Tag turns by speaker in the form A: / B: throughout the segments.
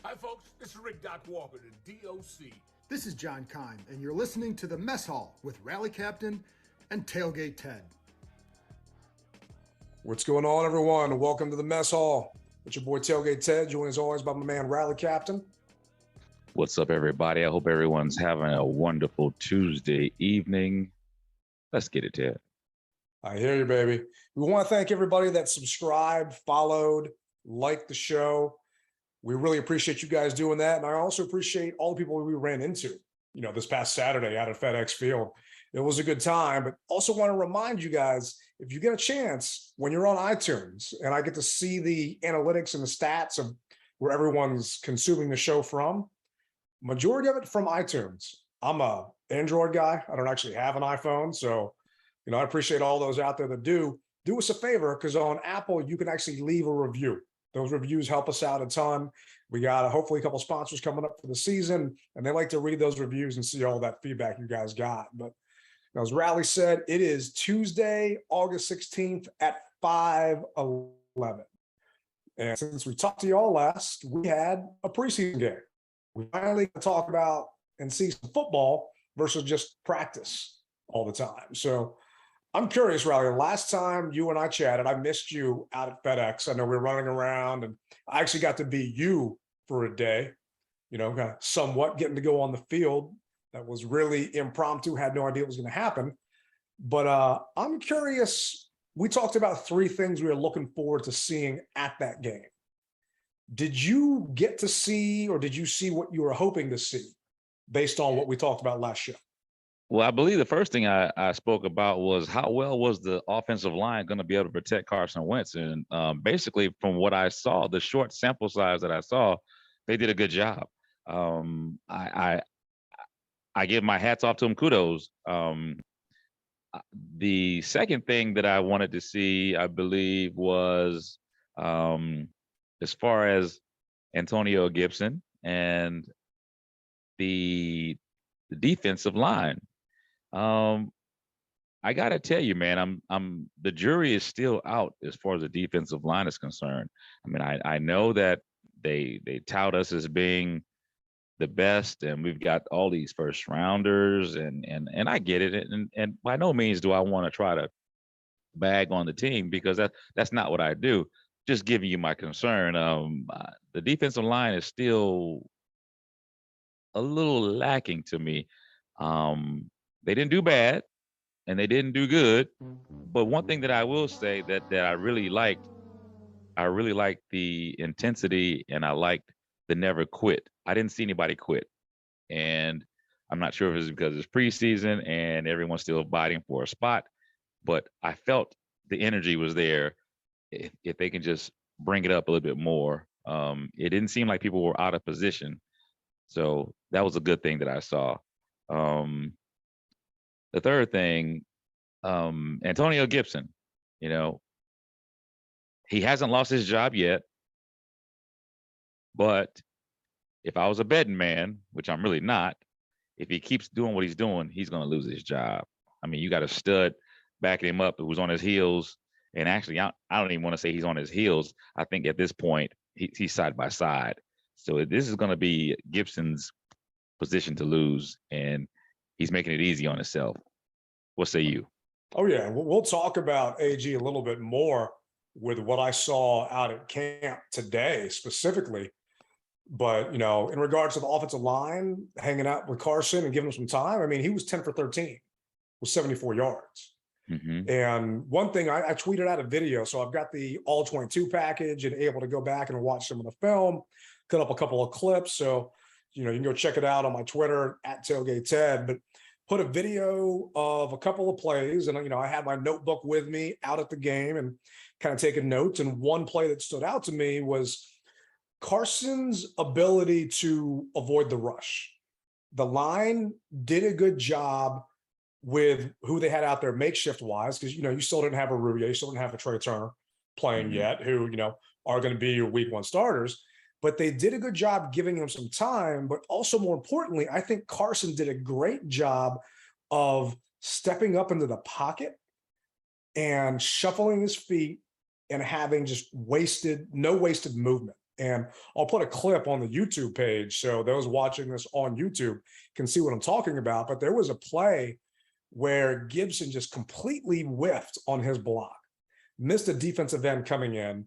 A: Hi, folks. This is Rick Doc Walker, the DOC.
B: This is John Kime, and you're listening to the Mess Hall with Rally Captain and Tailgate Ted.
C: What's going on, everyone? Welcome to the Mess Hall. It's your boy Tailgate Ted, joined as always by my man Rally Captain.
D: What's up, everybody? I hope everyone's having a wonderful Tuesday evening. Let's get it, Ted.
C: I hear you, baby. We want to thank everybody that subscribed, followed, liked the show. We really appreciate you guys doing that. And I also appreciate all the people we ran into, this past Saturday out at FedEx Field. It was a good time, but also want to remind you guys, if you get a chance, when you're on iTunes and I get to see the analytics and the stats of where everyone's consuming the show from, majority of it from iTunes. I'm a Android guy. I don't actually have an iPhone. So, I appreciate all those out there that do. Do us a favor, because on Apple, you can actually leave a review. Those reviews help us out a ton. We got hopefully a couple sponsors coming up for the season, and they like to read those reviews and see all that feedback you guys got. But as Rally said, it is Tuesday, August 16th at 5:11. And since we talked to y'all last, we had a preseason game. We finally got to talk about and see some football versus just practice all the time. So I'm curious, Rally, last time you and I chatted, I missed you out at FedEx. I know we were running around, and I actually got to be you for a day, kind of somewhat getting to go on the field. That was really impromptu, had no idea what was going to happen. But I'm curious, we talked about three things we were looking forward to seeing at that game. Did you get to see, or did you see what you were hoping to see based on what we talked about last show?
D: Well, I believe the first thing I spoke about was how well was the offensive line going to be able to protect Carson Wentz. And basically, from what I saw, the short sample size that I saw, they did a good job. I give my hats off to them. Kudos. The second thing that I wanted to see, I believe, was as far as Antonio Gibson and the defensive line. I gotta tell you, man, the jury is still out as far as the defensive line is concerned. I mean, I know that they tout us as being the best, and we've got all these first rounders, and I get it, and by no means do I want to try to bag on the team, because that's not what I do. Just giving you my concern. The defensive line is still a little lacking to me. They didn't do bad and they didn't do good. But one thing that I will say that I really liked the intensity, and I liked the never quit. I didn't see anybody quit. And I'm not sure if it's because it's preseason and everyone's still fighting for a spot, but I felt the energy was there. If they can just bring it up a little bit more. It didn't seem like people were out of position. So that was a good thing that I saw. The third thing, Antonio Gibson, he hasn't lost his job yet, but if I was a betting man, which I'm really not, if he keeps doing what he's doing, he's going to lose his job. I mean, you got a stud backing him up who's on his heels. And actually, I don't even want to say he's on his heels. I think at this point, he's side by side. So this is going to be Gibson's position to lose, and he's making it easy on himself. What say you?
C: Oh, yeah. We'll talk about AG a little bit more with what I saw out at camp today specifically. But, in regards to the offensive line, hanging out with Carson and giving him some time, I mean, he was 10 for 13 with 74 yards.
D: Mm-hmm.
C: And one thing, I tweeted out a video. So I've got the all 22 package and able to go back and watch some of the film, cut up a couple of clips. So, you can go check it out on my Twitter at Tailgate Ted, but put a video of a couple of plays. And, I had my notebook with me out at the game and kind of taking notes. And one play that stood out to me was Carson's ability to avoid the rush. The line did a good job with who they had out there makeshift wise, because, you still didn't have a Rubio, you still didn't have a Trey Turner playing yet, who, are going to be your week one starters. But they did a good job giving him some time. But also, more importantly, I think Carson did a great job of stepping up into the pocket and shuffling his feet and having just no wasted movement. And I'll put a clip on the YouTube page so those watching this on YouTube can see what I'm talking about. But there was a play where Gibson just completely whiffed on his block, missed a defensive end coming in.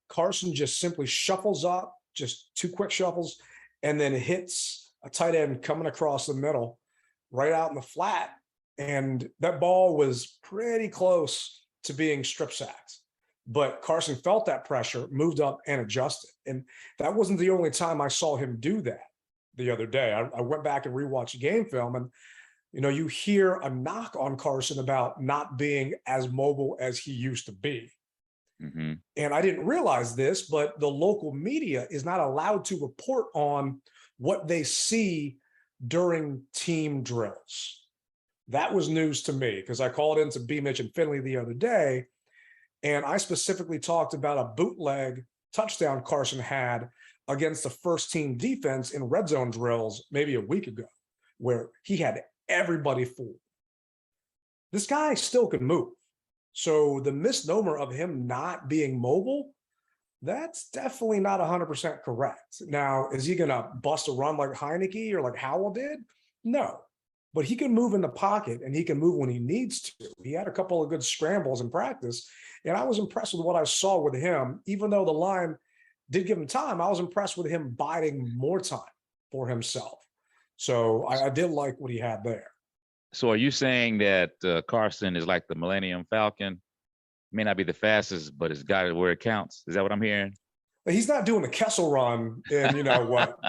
C: Carson just simply shuffles up, just 2 quick shuffles, and then hits a tight end coming across the middle, right out in the flat. And that ball was pretty close to being strip sacked. But Carson felt that pressure, moved up and adjusted. And that wasn't the only time I saw him do that the other day. I went back and rewatched the game film, and you hear a knock on Carson about not being as mobile as he used to be.
D: Mm-hmm.
C: And I didn't realize this, but the local media is not allowed to report on what they see during team drills. That was news to me because I called into B. Mitch and Finley the other day, and I specifically talked about a bootleg touchdown Carson had against the first team defense in red zone drills maybe a week ago, where he had everybody fooled. This guy still can move. So the misnomer of him not being mobile, that's definitely not 100% correct. Now, is he going to bust a run like Heineke or like Howell did? No, but he can move in the pocket and he can move when he needs to. He had a couple of good scrambles in practice, and I was impressed with what I saw with him. Even though the line did give him time, I was impressed with him biding more time for himself. So I did like what he had there.
D: So are you saying that Carson is like the Millennium Falcon? May not be the fastest, but it's got it where it counts. Is that what I'm hearing?
C: He's not doing the Kessel run in,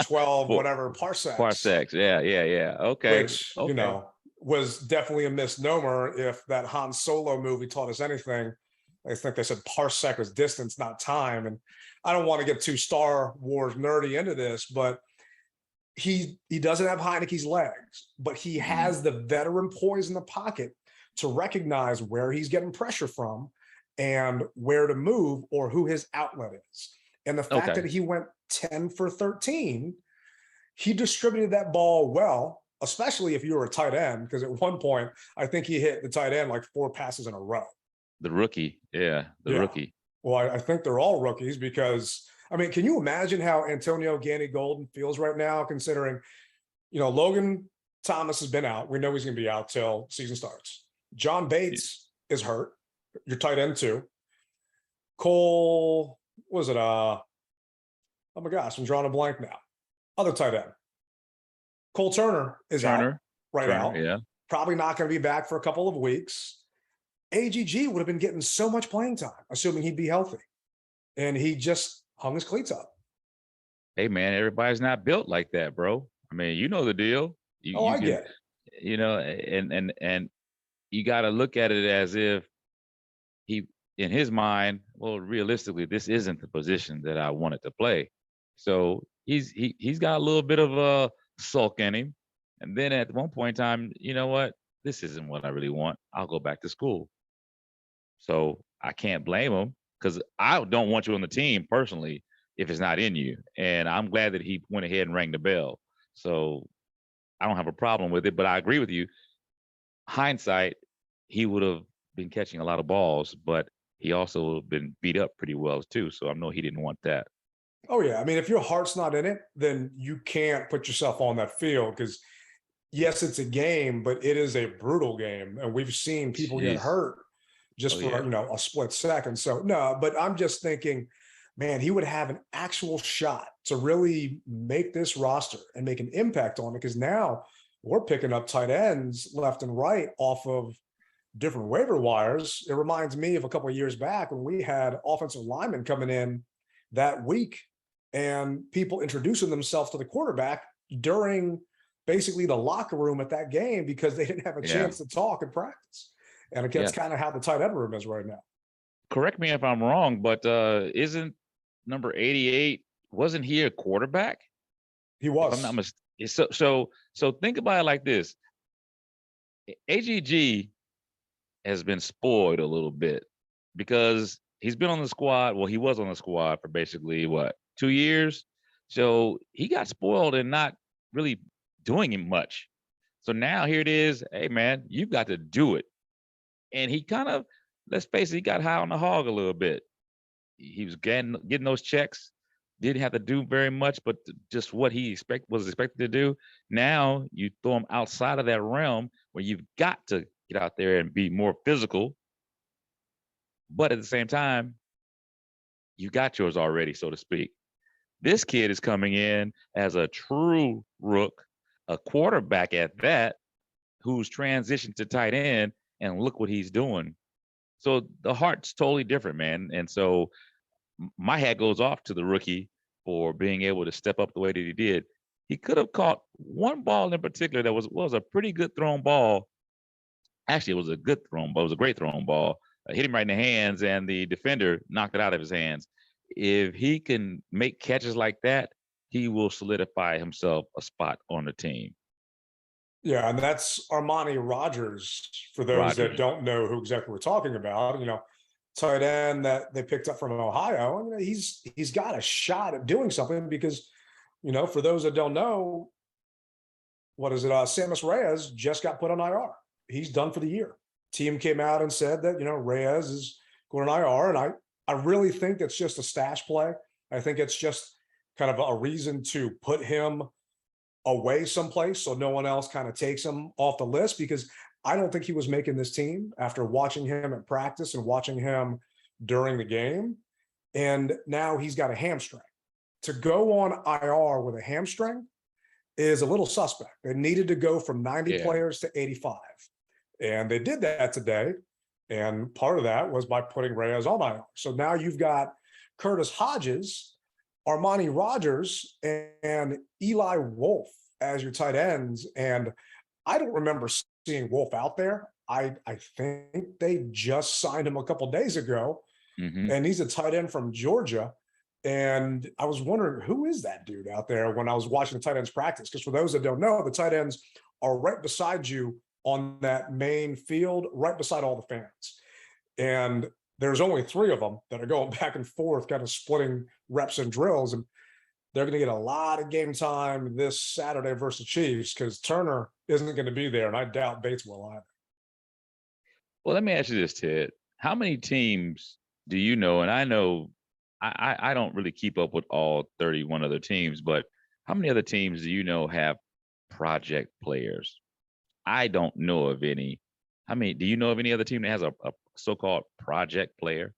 C: 12, whatever parsecs.
D: Parsecs, yeah. Okay.
C: Which,
D: okay.
C: Was definitely a misnomer. If that Han Solo movie taught us anything, I think they said parsec was distance, not time. And I don't want to get too Star Wars nerdy into this, but he doesn't have Heineke's legs, but he has the veteran poise in the pocket to recognize where he's getting pressure from and where to move or who his outlet is. And the fact that he went 10 for 13, he distributed that ball well, especially if you were a tight end, because at one point, I think he hit the tight end like 4 passes in a row.
D: The rookie. Yeah, rookie.
C: Well, I think they're all rookies because, can you imagine how Antonio Gandy Golden feels right now, considering, Logan Thomas has been out. We know he's going to be out till season starts. John Bates is hurt. Your tight end too. Cole, what was it? Oh my gosh, I'm drawing a blank now. Other tight end. Cole Turner is out right now.
D: Yeah.
C: Probably not going to be back for a couple of weeks. AGG would have been getting so much playing time, assuming he'd be healthy. And he just hung his cleats up.
D: Hey man, everybody's not built like that, bro. You know the deal.
C: I get
D: it. And you got to look at it as if he, in his mind, well, realistically, this isn't the position that I wanted to play. So he's got a little bit of a sulk in him. And then at one point in time, you know what? This isn't what I really want. I'll go back to school. So I can't blame him because I don't want you on the team personally if it's not in you. And I'm glad that he went ahead and rang the bell. So I don't have a problem with it, but I agree with you. Hindsight, he would have been catching a lot of balls, but he also been beat up pretty well too. So I know he didn't want that.
C: Oh yeah. If your heart's not in it, then you can't put yourself on that field because yes, it's a game, but it is a brutal game. And we've seen people get hurt just for, a split second. So no, but I'm just thinking, man, he would have an actual shot to really make this roster and make an impact on it. Because now we're picking up tight ends left and right off of different waiver wires. It reminds me of a couple of years back when we had offensive linemen coming in that week and people introducing themselves to the quarterback during basically the locker room at that game because they didn't have a chance to talk in practice. And that's kind of how the tight end room is right now. Correct
D: me if I'm wrong, but isn't number 88, wasn't he a quarterback?
C: He was.
D: If I'm not mistaken. So think about it like this. AGG has been spoiled a little bit because he's been on the squad. Well, he was on the squad for basically 2 years. So he got spoiled and not really doing him much. So now here it is. Hey man, you've got to do it. And he kind of, let's face it, he got high on the hog a little bit. He was getting those checks, didn't have to do very much, but just what he was expected to do. Now you throw him outside of that realm where you've got to get out there and be more physical, but at the same time, you got yours already, so to speak. This kid is coming in as a true rook, a quarterback at that, who's transitioned to tight end, and look what he's doing. So the heart's totally different, man. And so my hat goes off to the rookie for being able to step up the way that he did. He could have caught one ball in particular that was a pretty good thrown ball. Actually, it was a good thrown ball. It was a great thrown ball. Hit him right in the hands, and the defender knocked it out of his hands. If he can make catches like that, he will solidify himself a spot on the team.
C: Yeah, and that's Armani Rogers, for those that don't know who exactly we're talking about. Tight end that they picked up from Ohio. He's got a shot at doing something because, for those that don't know, what is it? Samus Reyes just got put on IR. He's done for the year. Team came out and said that, Reyes is going on IR. And I really think that's just a stash play. I think it's just kind of a reason to put him away someplace so no one else kind of takes him off the list, because I don't think he was making this team after watching him at practice and watching him during the game. And now he's got a hamstring. To go on IR with a hamstring is a little suspect. They needed to go from 90 players to 85. And they did that today. And part of that was by putting Reyes on IR. So now you've got Curtis Hodges, Armani Rogers, and Eli Wolf as your tight ends. And I don't remember seeing Wolf out there. I think they just signed him a couple of days ago. And he's a tight end from Georgia. And I was wondering, who is that dude out there when I was watching the tight ends practice? Because for those that don't know, the tight ends are right beside you on that main field, right beside all the fans. And there's only 3 of them that are going back and forth, kind of splitting reps and drills. And they're going to get a lot of game time this Saturday versus Chiefs because Turner isn't going to be there. And I doubt Bates will either.
D: Well, let me ask you this, Ted. How many teams do you know? And I know I don't really keep up with all 31 other teams, but how many other teams do you know have project players? I don't know of any. Do you know of any other team that has a so-called project player?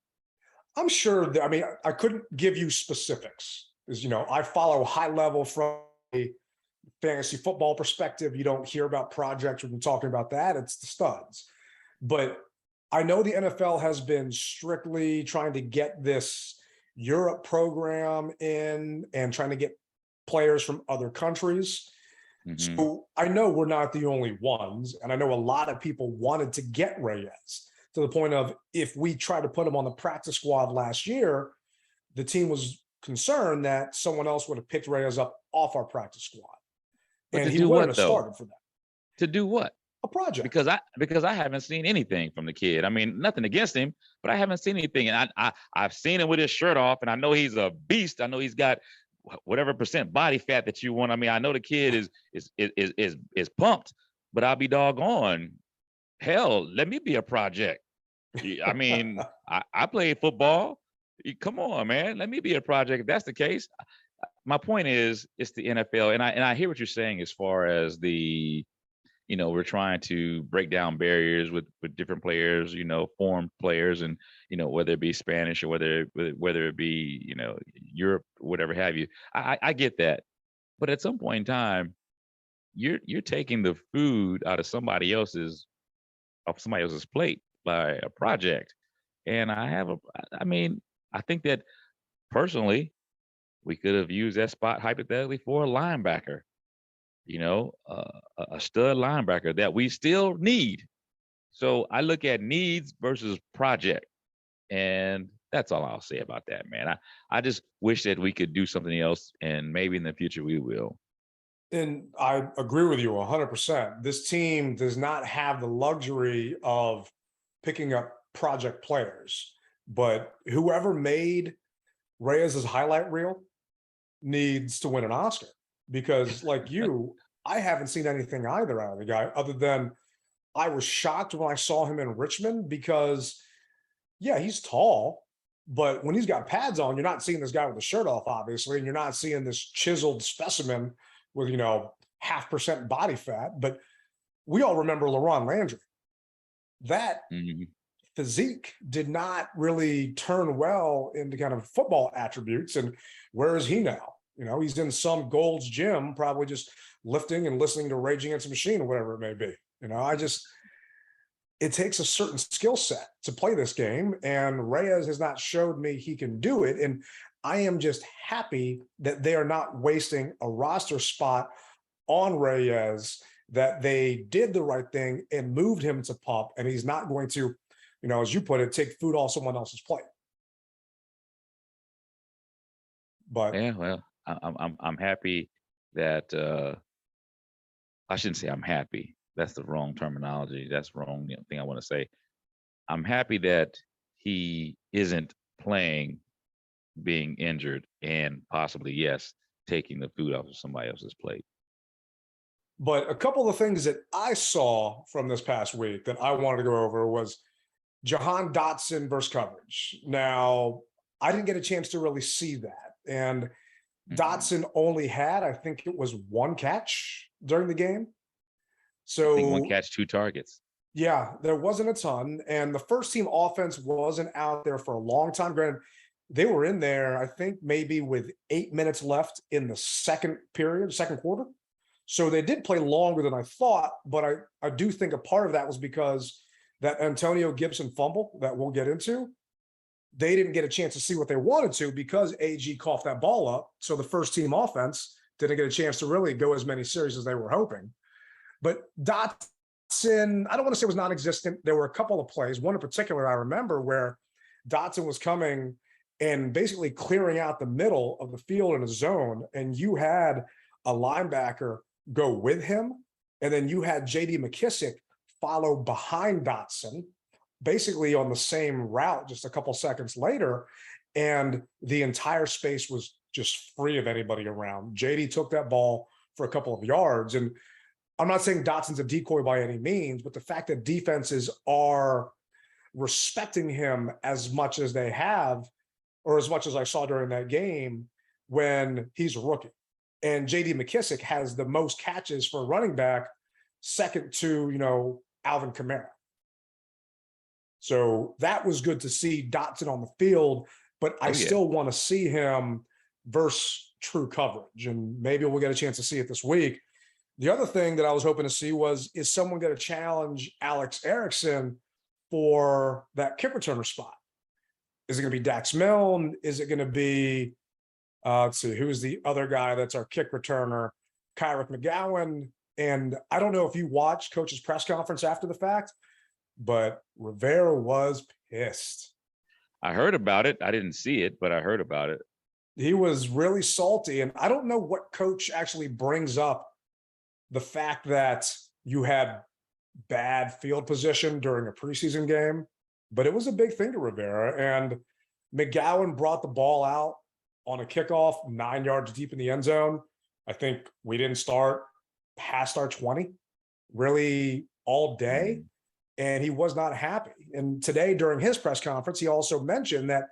C: I'm sure that, I couldn't give you specifics because, I follow high level from a fantasy football perspective. You don't hear about projects when you're talking about that. It's the studs. But I know the NFL has been strictly trying to get this Europe program in and trying to get players from other countries. So I know we're not the only ones. And I know a lot of people wanted to get Reyes to the point of, if we tried to put him on the practice squad last year, the team was concerned that someone else would have picked Reyes up off our practice squad.
D: But
C: and he wouldn't have started for that.
D: To do what?
C: A project.
D: Because I haven't seen anything from the kid. Nothing against him, but I haven't seen anything. And I've seen him with his shirt off, and I know he's a beast. I know he's got whatever percent body fat that you want. I know the kid is pumped, but I'll be doggone. Hell, let me be a project. I played football. Come on, man. Let me be a project. If that's the case, my point is, it's the NFL, and I hear what you're saying as far as the, we're trying to break down barriers with different players, foreign players, and whether it be Spanish or whether it be Europe, whatever have you. I get that, but at some point in time, you're taking the food out of somebody else's plate by a project, and I think that personally, we could have used that spot hypothetically for a linebacker. A stud linebacker that we still need. So I look at needs versus project, and that's all I'll say about that, man. I just wish that we could do something else, and maybe in the future we will.
C: And I agree with you 100%. This team does not have the luxury of picking up project players, but whoever made Reyes' highlight reel needs to win an Oscar. Because like you, I haven't seen anything either out of the guy, other than I was shocked when I saw him in Richmond because, yeah, he's tall, But when he's got pads on, you're not seeing this guy with the shirt off, obviously, and you're not seeing this chiseled specimen with, 0.5% body fat. But we all remember LaRon Landry. That physique did not really turn well into kind of football attributes. And where is he now? He's in some Gold's gym, probably just lifting and listening to Rage Against the Machine or whatever it may be. It takes a certain skill set to play this game, and Reyes has not showed me he can do it. And I am just happy that they are not wasting a roster spot on Reyes, that they did the right thing and moved him to PUP, and he's not going to, as you put it, take food off someone else's plate. But
D: yeah, well, I'm happy that I shouldn't say I'm happy. That's the wrong terminology. That's the wrong thing I want to say. I'm happy that he isn't playing, being injured, and possibly, yes, taking the food off of somebody else's plate.
C: But a couple of things that I saw from this past week that I wanted to go over was Jahan Dotson versus coverage. Now, I didn't get a chance to really see that. And Dotson only had, I think it was one catch during the game. So
D: I think one catch, 2 targets.
C: Yeah, there wasn't a ton. And the first team offense wasn't out there for a long time. Granted, they were in there, I think, maybe with 8 minutes left in the second quarter. So they did play longer than I thought. But I do think a part of that was because that Antonio Gibson fumble that we'll get into, they didn't get a chance to see what they wanted to because AG coughed that ball up. So the first team offense didn't get a chance to really go as many series as they were hoping. But Dotson, I don't want to say was non-existent. There were a couple of plays, one in particular I remember, where Dotson was coming and basically clearing out the middle of the field in a zone, and you had a linebacker go with him, and then you had J.D. McKissick follow behind Dotson, basically on the same route just a couple seconds later, and the entire space was just free of anybody around. J.D. took that ball for a couple of yards, and I'm not saying Dotson's a decoy by any means, but the fact that defenses are respecting him as much as they have, or as much as I saw during that game when he's a rookie. And J.D. McKissick has the most catches for a running back, second to, Alvin Kamara. So that was good to see Dotson on the field, but I still want to see him versus true coverage. And maybe we'll get a chance to see it this week. The other thing that I was hoping to see is someone going to challenge Alex Erickson for that kick returner spot? Is it going to be Dax Milne? Is it going to be, let's see, who's the other guy that's our kick returner? Kyrick McGowan. And I don't know if you watched Coach's press conference after the fact, but Rivera was pissed.
D: I heard about it. I didn't see it, but I heard about it.
C: He was really salty. And I don't know what Coach actually brings up the fact that you had bad field position during a preseason game, but it was a big thing to Rivera. And McGowan brought the ball out on a kickoff 9 yards deep in the end zone. I think we didn't start past our 20 really all day, and he was not happy. And today during his press conference, he also mentioned that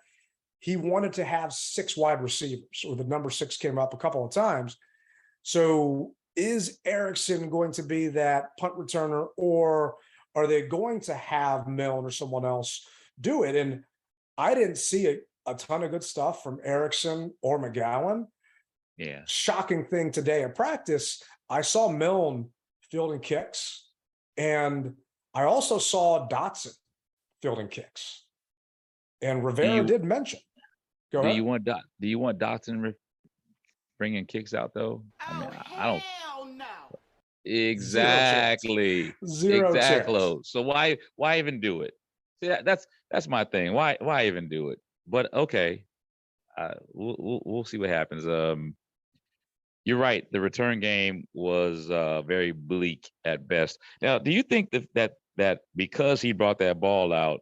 C: he wanted to have 6 wide receivers, or the number 6 came up a couple of times. So is Erickson going to be that punt returner, or are they going to have Milne or someone else do it? And I didn't see a ton of good stuff from Erickson or McGowan.
D: Yeah.
C: Shocking thing today in practice, I saw Milne fielding kicks, and I also saw Dotson fielding kicks. And Rivera did mention. Go ahead.
D: Do you want Dotson bringing kicks out though? I mean, I don't.
A: No.
D: Exactly.
C: Zero chance.
D: So why even do it? See, that's my thing. Why even do it? But okay, we'll see what happens. You're right. The return game was very bleak at best. Now, do you think that because he brought that ball out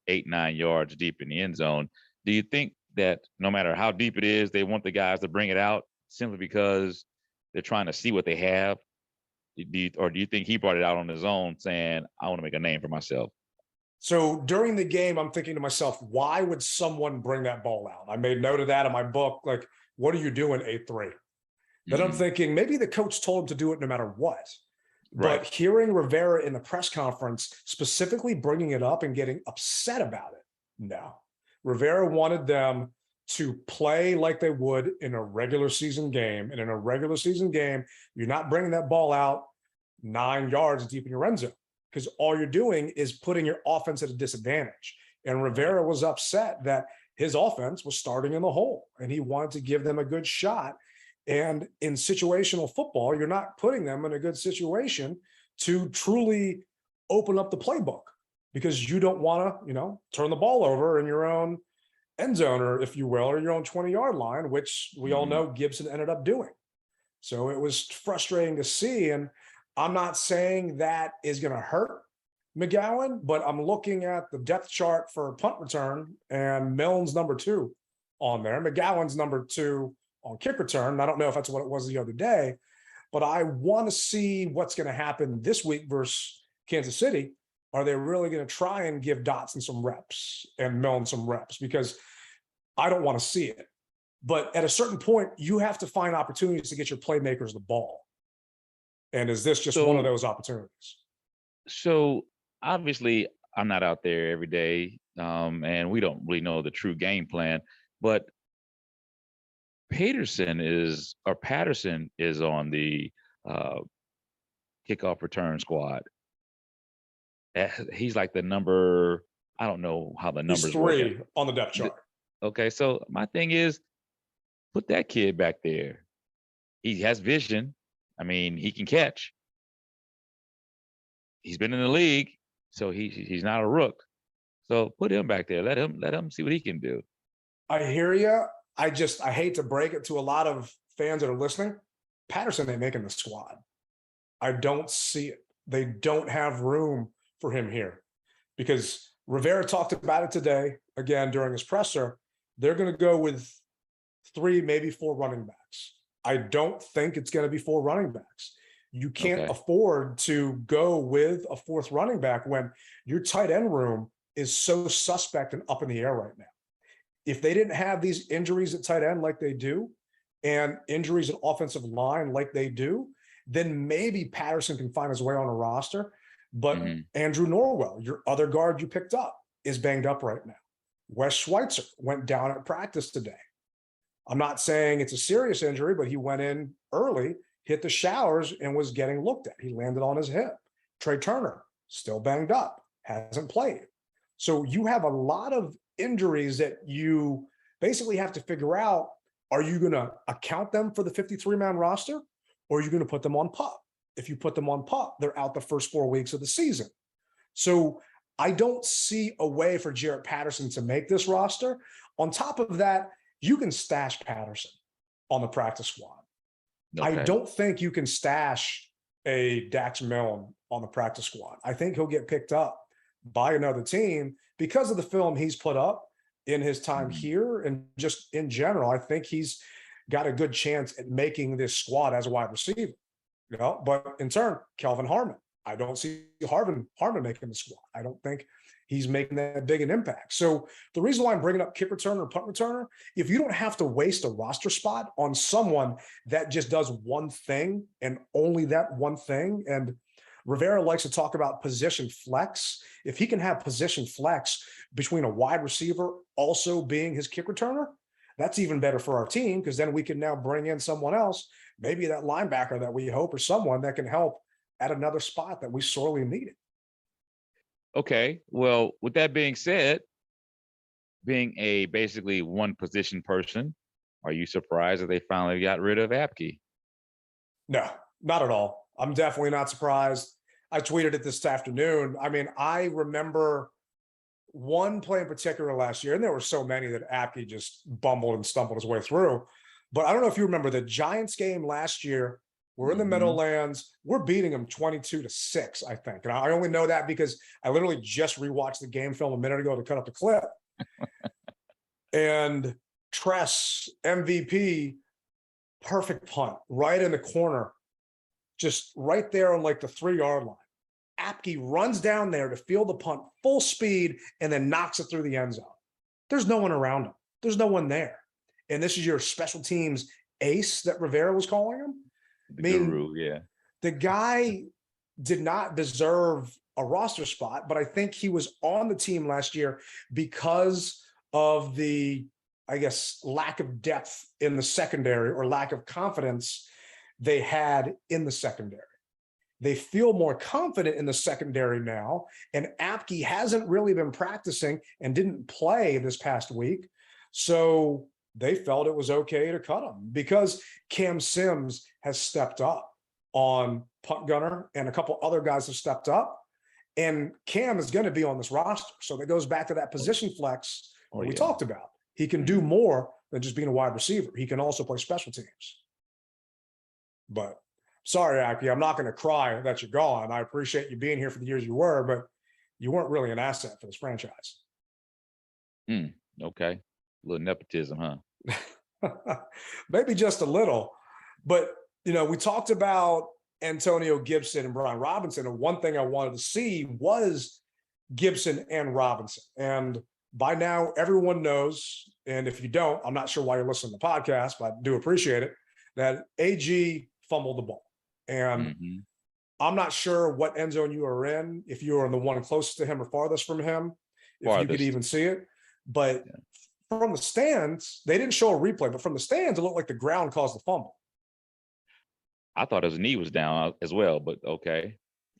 D: 8-9 yards deep in the end zone, do you think that no matter how deep it is, they want the guys to bring it out simply because they're trying to see what they have? Or do you think he brought it out on his own saying, I want to make a name for myself?
C: So during the game, I'm thinking to myself, why would someone bring that ball out? I made note of that in my book. Like, what are you doing 8-3? Then I'm thinking maybe the coach told him to do it no matter what.
D: Right.
C: But hearing Rivera in the press conference specifically bringing it up and getting upset about it, no. Rivera wanted them to play like they would in a regular season game. And in a regular season game, you're not bringing that ball out 9 yards deep in your end zone, because all you're doing is putting your offense at a disadvantage. And Rivera was upset that his offense was starting in the hole, and he wanted to give them a good shot. And in situational football, you're not putting them in a good situation to truly open up the playbook, because you don't want to, turn the ball over in your own end zone, or if you will, or your own 20-yard line, which we all know Gibson ended up doing. So it was frustrating to see. And I'm not saying that is going to hurt McGowan, but I'm looking at the depth chart for punt return, and Milne's number 2 on there. McGowan's number 2 on kick return. I don't know if that's what it was the other day, but I want to see what's going to happen this week versus Kansas City. Are they really going to try and give Dotson some reps and Milne some reps? Because I don't want to see it. But at a certain point, you have to find opportunities to get your playmakers the ball. And is this just one of those opportunities?
D: So obviously, I'm not out there every day, and we don't really know the true game plan. But Patterson is on the kickoff return squad. He's like the number. I don't know how the numbers.
C: He's 3 on the depth chart.
D: Okay, so my thing is, put that kid back there. He has vision. I mean, he can catch. He's been in the league, so he's not a rook. So put him back there. Let him see what he can do.
C: I hear you. I hate to break it to a lot of fans that are listening. Patterson ain't making the squad. I don't see it. They don't have room for him here, because Rivera talked about it today, again, during his presser. They're going to go with 3, maybe 4 running backs. I don't think it's going to be 4 running backs. You can't afford to go with a 4th running back when your tight end room is so suspect and up in the air right now. If they didn't have these injuries at tight end like they do, and injuries at offensive line like they do, then maybe Patterson can find his way on a roster. But Andrew Norwell, your other guard you picked up, is banged up right now. Wes Schweitzer went down at practice today. I'm not saying it's a serious injury, but he went in early, hit the showers, and was getting looked at. He landed on his hip. Trey Turner, still banged up, hasn't played. So you have a lot of injuries that you basically have to figure out, are you going to account them for the 53-man roster, or are you going to put them on PUP? If you put them on PUP, they're out the first 4 weeks of the season. So I don't see a way for Jarrett Patterson to make this roster. On top of that, you can stash Patterson on the practice squad. I don't think you can stash a Dax Milne on the practice squad. I think he'll get picked up by another team because of the film he's put up in his time here, and just in general. I think he's got a good chance at making this squad as a wide receiver. But in turn, Kelvin Harmon, I don't see Harmon making the squad. I don't think he's making that big an impact. So the reason why I'm bringing up kick returner or punt returner, if you don't have to waste a roster spot on someone that just does one thing and only that one thing, and Rivera likes to talk about position flex. If he can have position flex between a wide receiver also being his kick returner, that's even better for our team, because then we can now bring in someone else, maybe that linebacker that we hope, or someone that can help at another spot that we sorely needed.
D: Okay, well, with that being said, being a basically one position person, are you surprised that they finally got rid of Apke?
C: No, not at all. I'm definitely not surprised. I tweeted it this afternoon. I mean, I remember one play in particular last year, and there were so many that Apke just bumbled and stumbled his way through. But I don't know if you remember the Giants game last year. We're in the Meadowlands. We're beating them 22-6, I think. And I only know that because I literally just rewatched the game film a minute ago to cut up the clip. And Tress, MVP, perfect punt, right in the corner, just right there on like the 3-yard line. Apke runs down there to field the punt full speed and then knocks it through the end zone. There's no one around him. There's no one there. And this is your special teams ace that Rivera was calling him.
D: The guru, yeah.
C: The guy did not deserve a roster spot, but I think he was on the team last year because of the, I guess, lack of depth in the secondary or lack of confidence they had in the secondary. They feel more confident in the secondary now, and Apke hasn't really been practicing and didn't play this past week. So they felt it was okay to cut him because Cam Sims has stepped up on punt gunner and a couple other guys have stepped up, and Cam is going to be on this roster. So that goes back to that position flex we talked about. He can do more than just being a wide receiver. He can also play special teams. But sorry, Apke, I'm not going to cry that you're gone. I appreciate you being here for the years you were, but you weren't really an asset for this franchise.
D: Okay. A little nepotism, huh?
C: Maybe just a little. But, you know, we talked about Antonio Gibson and Brian Robinson, and one thing I wanted to see was Gibson and Robinson. And by now, everyone knows, and if you don't, I'm not sure why you're listening to the podcast, but I do appreciate it, that AG fumbled the ball. And I'm not sure what end zone you were in, if you were in the one closest to him or farthest from him, if you could even see it. But from the stands, they didn't show a replay, but from the stands, it looked like the ground caused the fumble.
D: I thought his knee was down as well, but okay.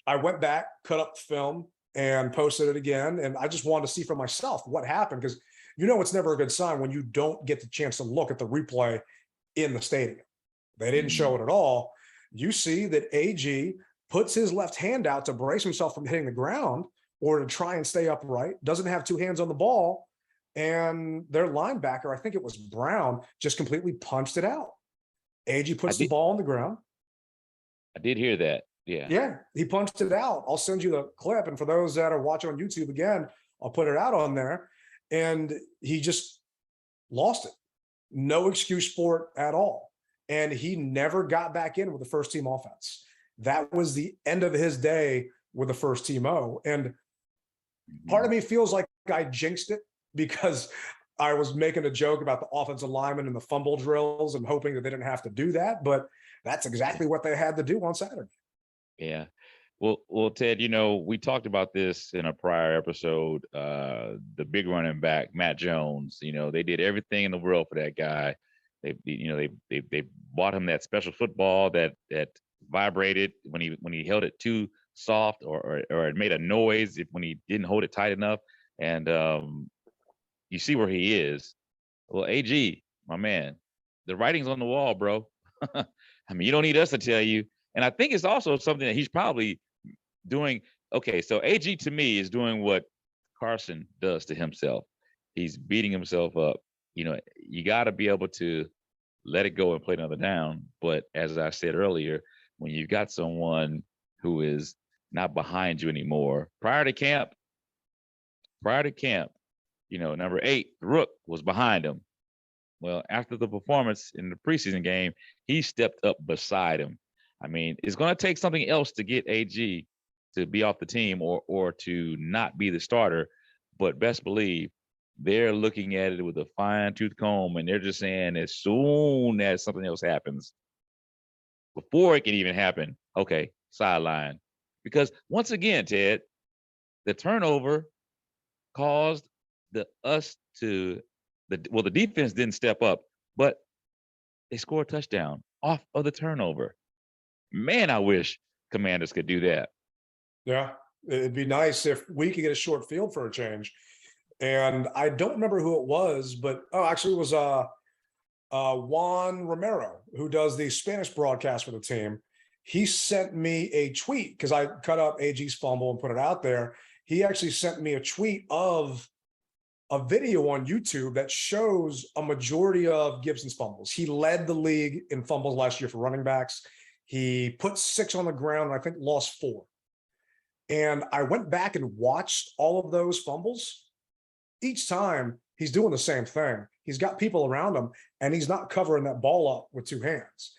C: I went back, cut up the film, and posted it again. And I just wanted to see for myself what happened, because you know it's never a good sign when you don't get the chance to look at the replay in the stadium. They didn't show it at all. You see that AG puts his left hand out to brace himself from hitting the ground or to try and stay upright, doesn't have two hands on the ball, and their linebacker, I think it was Brown, just completely punched it out. AG puts the ball on the ground.
D: I did hear that. Yeah.
C: Yeah, he punched it out. I'll send you the clip. And for those that are watching on YouTube again, I'll put it out on there. And he just lost it. No excuse for it at all. And he never got back in with the first team offense. That was the end of his day with the first team O. And part of me feels like I jinxed it because I was making a joke about the offensive linemen and the fumble drills and hoping that they didn't have to do that. But that's exactly what they had to do on Saturday.
D: Yeah. Well, Ted, you know, we talked about this in a prior episode. The big running back, Matt Jones, you know, they did everything in the world for that guy. They bought him that special football that vibrated when he held it too soft or it made a noise when he didn't hold it tight enough. And you see where he is. Well, AG, my man, the writing's on the wall, bro. I mean, you don't need us to tell you. And I think it's also something that he's probably doing. Okay, so AG to me is doing what Carson does to himself. He's beating himself up. You know, you got to be able to let it go and play another down. But as I said earlier, when you've got someone who is not behind you anymore, prior to camp, you know, number 8, Rook, was behind him. Well, after the performance in the preseason game, he stepped up beside him. I mean, it's going to take something else to get AG to be off the team or to not be the starter. But best believe they're looking at it with a fine-tooth comb, and they're just saying as soon as something else happens, before it can even happen, okay, sideline. Because once again, Ted, the turnover caused the defense didn't step up, but they scored a touchdown off of the turnover. Man, I wish Commanders could do that. Yeah,
C: it'd be nice if we could get a short field for a change. And I don't remember who it was, but actually it was Ron Rivera, who does the Spanish broadcast for the team. He sent me a tweet because I cut up AG's fumble and put it out there. He actually sent me a tweet of a video on YouTube that shows a majority of Gibson's fumbles. He led the league in fumbles last year for running backs. He put 6 on the ground and I think lost 4. And I went back and watched all of those fumbles. Each time he's doing the same thing. He's got people around him and he's not covering that ball up with 2 hands.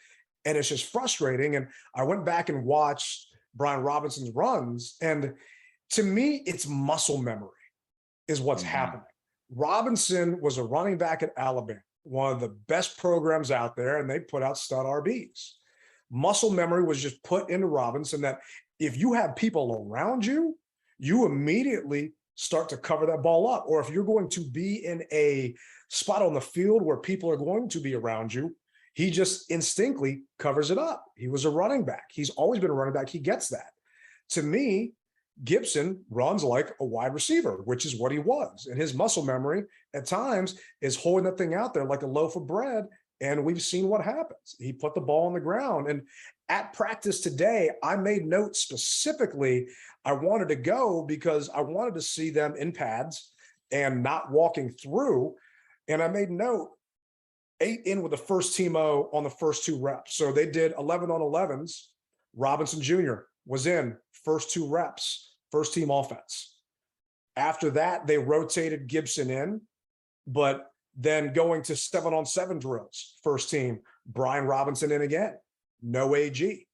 C: And it's just frustrating. And I went back and watched Brian Robinson's runs. And to me, it's muscle memory is what's happening. Robinson was a running back at Alabama, one of the best programs out there, and they put out stud RBs. Muscle memory was just put into Robinson that if you have people around you, you immediately start to cover that ball up. Or if you're going to be in a spot on the field where people are going to be around you, he just instinctively covers it up. He was a running back. He's always been a running back. He gets that. To me, Gibson runs like a wide receiver, which is what he was. And his muscle memory at times is holding that thing out there like a loaf of bread. And we've seen what happens. He put the ball on the ground. And at practice today, I made note specifically. I wanted to go because I wanted to see them in pads and not walking through. And I made note 8 in with the first team-o on the first 2 reps. So they did 11 on 11s. Robinson Jr. was in first 2 reps, first team offense. After that, they rotated Gibson in, but then going to 7 on 7 drills, first team, Brian Robinson in again, no AG.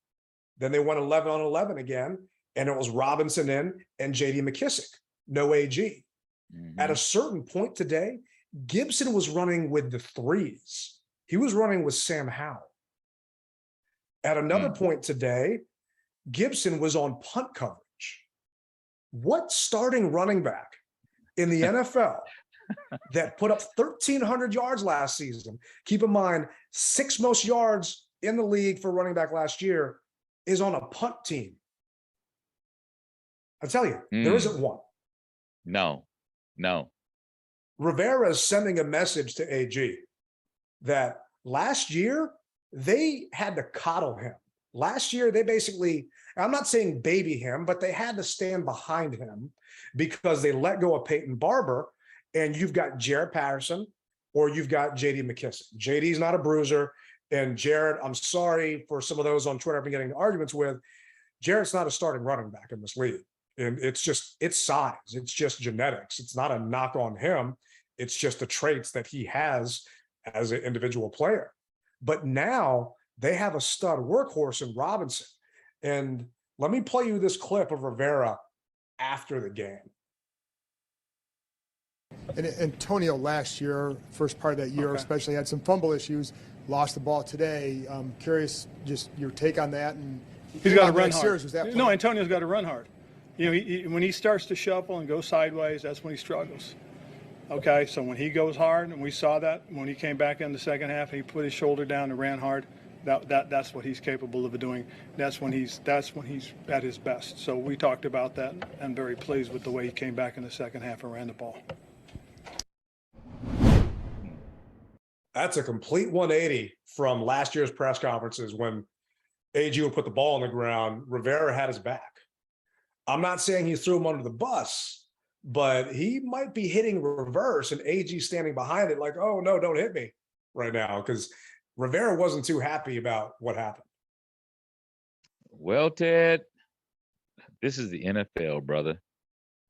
C: Then they went 11 on 11 again, and it was Robinson in and JD McKissick, no AG. At a certain point today, Gibson was running with the 3s. He was running with Sam Howell. At another point today, Gibson was on punt coverage. What starting running back in the NFL that put up 1,300 yards last season, keep in mind, 6th most yards in the league for running back last year, is on a punt team? I tell you, there isn't one.
D: No.
C: Rivera is sending a message to AG that last year they had to coddle him. Last year, they basically, I'm not saying baby him, but they had to stand behind him because they let go of Peyton Barber, and you've got Jared Patterson or you've got JD McKissick. JD's not a bruiser, and Jared, I'm sorry for some of those on Twitter I've been getting arguments with. Jared's not a starting running back in this league. And it's size. It's just genetics. It's not a knock on him. It's just the traits that he has as an individual player. But now they have a stud workhorse in Robinson. And let me play you this clip of Rivera after the game.
B: And Antonio last year, first part of that year, especially had some fumble issues, lost the ball today. I'm curious just your take on that. And
E: he's got to run hard. No, Antonio's got to run hard. You know, when he starts to shuffle and go sideways, that's when he struggles. Okay, so when he goes hard, and we saw that when he came back in the second half, he put his shoulder down and ran hard. That's what he's capable of doing. That's when he's at his best. So we talked about that, and very pleased with the way he came back in the second half and ran the ball.
C: That's a complete 180 from last year's press conferences when AG would put the ball on the ground. Rivera had his back. I'm not saying he threw him under the bus, but he might be hitting reverse and AG standing behind it like, oh, no, don't hit me right now, because Rivera wasn't too happy about what happened.
D: Well, Ted, this is the NFL, brother.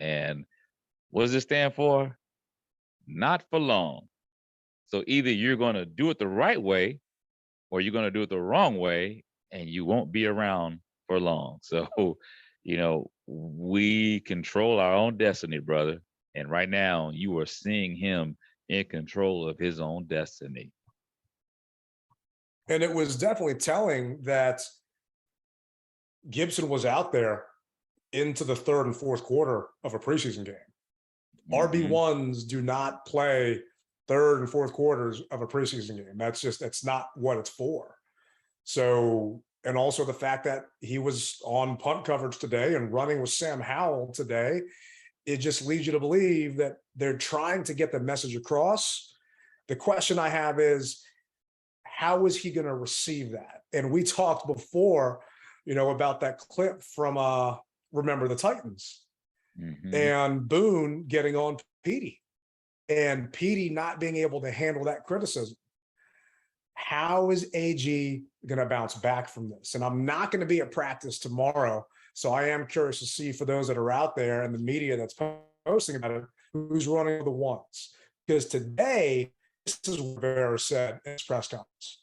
D: And what does it stand for? Not for long. So either you're going to do it the right way or you're going to do it the wrong way, and you won't be around for long. So, you know, we control our own destiny, brother. And right now you are seeing him in control of his own destiny.
C: And it was definitely telling that Gibson was out there into the 3rd and 4th quarter of a preseason game. RB1s do not play 3rd and 4th quarters of a preseason game. That's not what it's for. So, and also the fact that he was on punt coverage today and running with Sam Howell today, it just leads you to believe that they're trying to get the message across. The question I have is, how is he going to receive that? And we talked before, you know, about that clip from Remember the Titans and Boone getting on Petey and Petey not being able to handle that criticism. How is AG going to bounce back from this? And I'm not going to be at practice tomorrow, so I am curious to see, for those that are out there and the media that's posting about it, who's running the ones. Because today, this is what Rivera said in his press conference.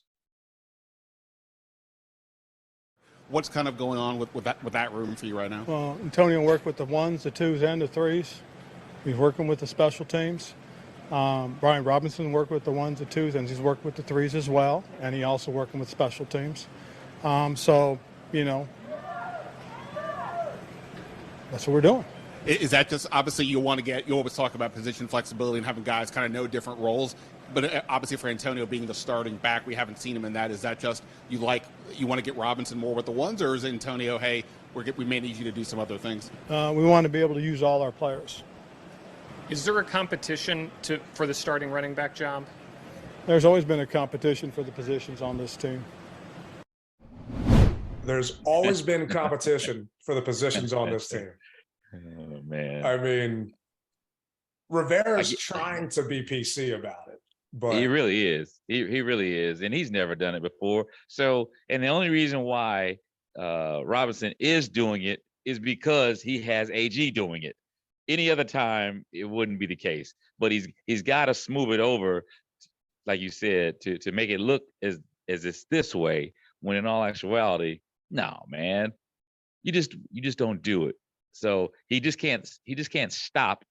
F: What's kind of going on with that room for you right now?
E: Well, Antonio worked with the ones, the twos, and the threes. He's working with the special teams. Brian Robinson worked with the ones, the twos, and he's worked with the threes as well. And he also working with special teams. So, you know, that's what we're doing.
F: Is that just, obviously you always talk about position flexibility and having guys kind of know different roles, but obviously for Antonio being the starting back, we haven't seen him in that. Is that just you want to get Robinson more with the ones, or is Antonio, hey, we may need you to do some other things?
E: We want to be able to use all our players.
G: Is there a competition for the starting running back job?
E: There's always been a competition for the positions on this team.
C: There's always been competition for the positions on this team.
D: Oh, man.
C: I mean, Rivera's trying to be PC about it, but
D: he really is. He really is, and he's never done it before. So, and the only reason why Robinson is doing it is because he has AG doing it. Any other time, it wouldn't be the case. But he's got to smooth it over, like you said, to make it look as it's this way. When in all actuality, no, man, you just don't do it. So he just can't stop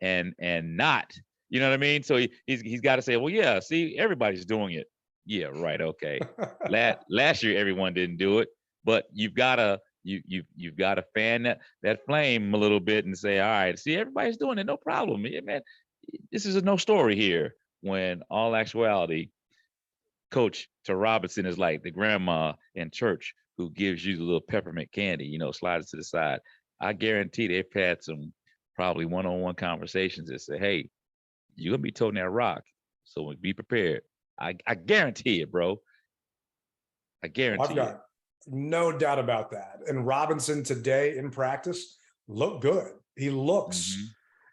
D: and not, you know what I mean? So he's got to say, well, yeah, see, everybody's doing it. Yeah, right, okay. Last year everyone didn't do it, but you've got to fan that flame a little bit and say, all right, see, everybody's doing it, no problem. Yeah, man, this is a no story here. When all actuality, Coach to Robinson is like the grandma in church who gives you the little peppermint candy, you know, slides to the side. I guarantee they've had some probably one-on-one conversations that say, hey, you're going to be toting that rock, so be prepared. I guarantee it, bro. I guarantee
C: I've got no doubt about that. And Robinson today in practice looked good. He looks,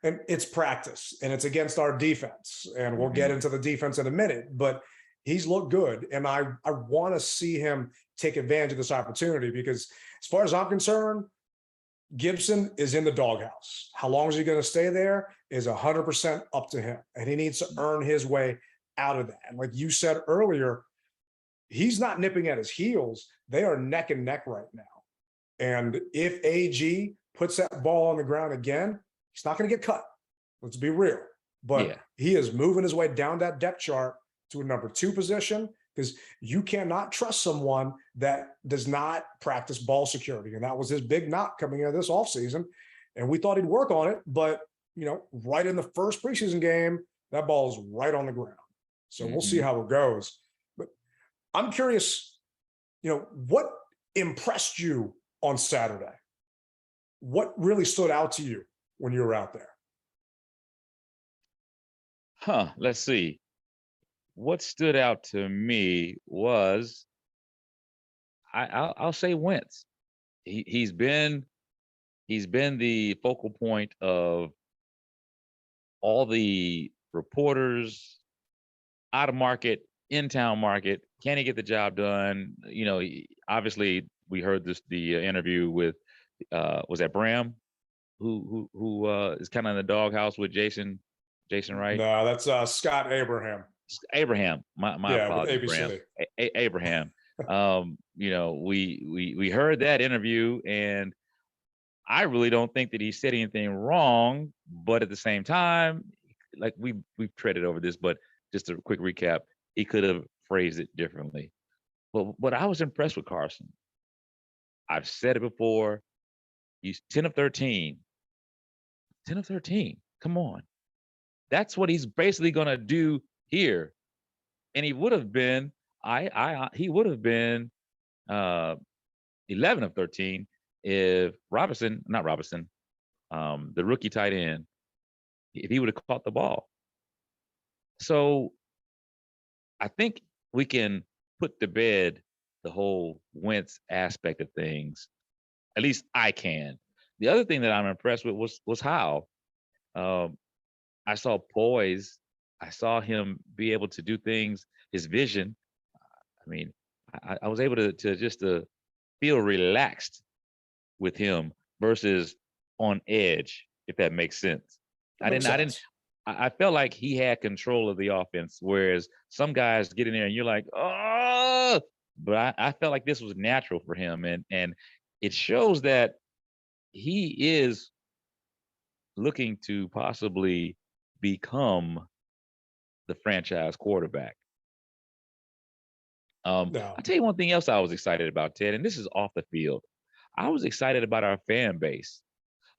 C: and it's practice, and it's against our defense. And we'll get into the defense in a minute, but he's looked good. And I want to see him take advantage of this opportunity because as far as I'm concerned, Gibson is in the doghouse. How long is he going to stay there is 100% up to him. And he needs to earn his way out of that. And like you said earlier, he's not nipping at his heels. They are neck and neck right now. And if AG puts that ball on the ground again, he's not going to get cut. Let's be real. But he is moving his way down that depth chart to a number 2 position because you cannot trust someone that does not practice ball security. And that was his big knock coming into this offseason. And we thought he'd work on it, but, you know, right in the first preseason game, that ball is right on the ground. So we'll see how it goes. But I'm curious, you know, what impressed you on Saturday? What really stood out to you when you were out there?
D: Let's see. What stood out to me was, I'll say Wentz. He's been the focal point of all the reporters, out of market, in town market. Can he get the job done? You know, obviously we heard the interview with was that Bram, who is kind of in the doghouse with Jason Wright?
C: No, that's Scott Abraham.
D: Abraham, my apologies, Bram. Abraham. You know, we heard that interview, and I really don't think that he said anything wrong. But at the same time, like we've treaded over this, but just a quick recap, he could have phrased it differently. But I was impressed with Carson. I've said it before. He's 10 of 13. 10 of 13. Come on. That's what he's basically gonna do here. And he would have been, he would have been 11 of 13 if the rookie tight end, if he would have caught the ball. So I think we can put to bed the whole Wentz aspect of things. At least I can. The other thing that I'm impressed with was how I saw poise. I saw him be able to do things, his vision. I mean, I was able to just feel relaxed with him versus on edge, if that makes sense. I felt like he had control of the offense, whereas some guys get in there and you're like, oh, but I felt like this was natural for him, and it shows that he is looking to possibly become the franchise quarterback.
C: No.
D: I'll tell you one thing else I was excited about, Ted, and this is off the field. I was excited about our fan base.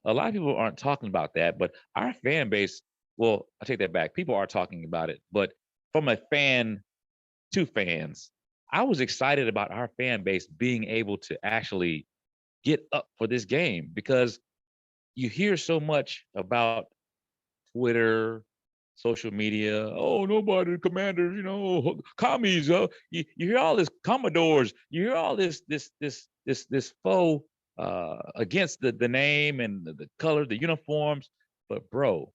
D: A lot of people aren't talking about that, but our fan base, well, I take that back. People are talking about it, but from a fan to fans, I was excited about our fan base being able to actually get up for this game, because you hear so much about Twitter, social media. Oh, nobody, the Commanders, commies. You hear all this Commodores. You hear all this faux against the name and the color, the uniforms. But bro,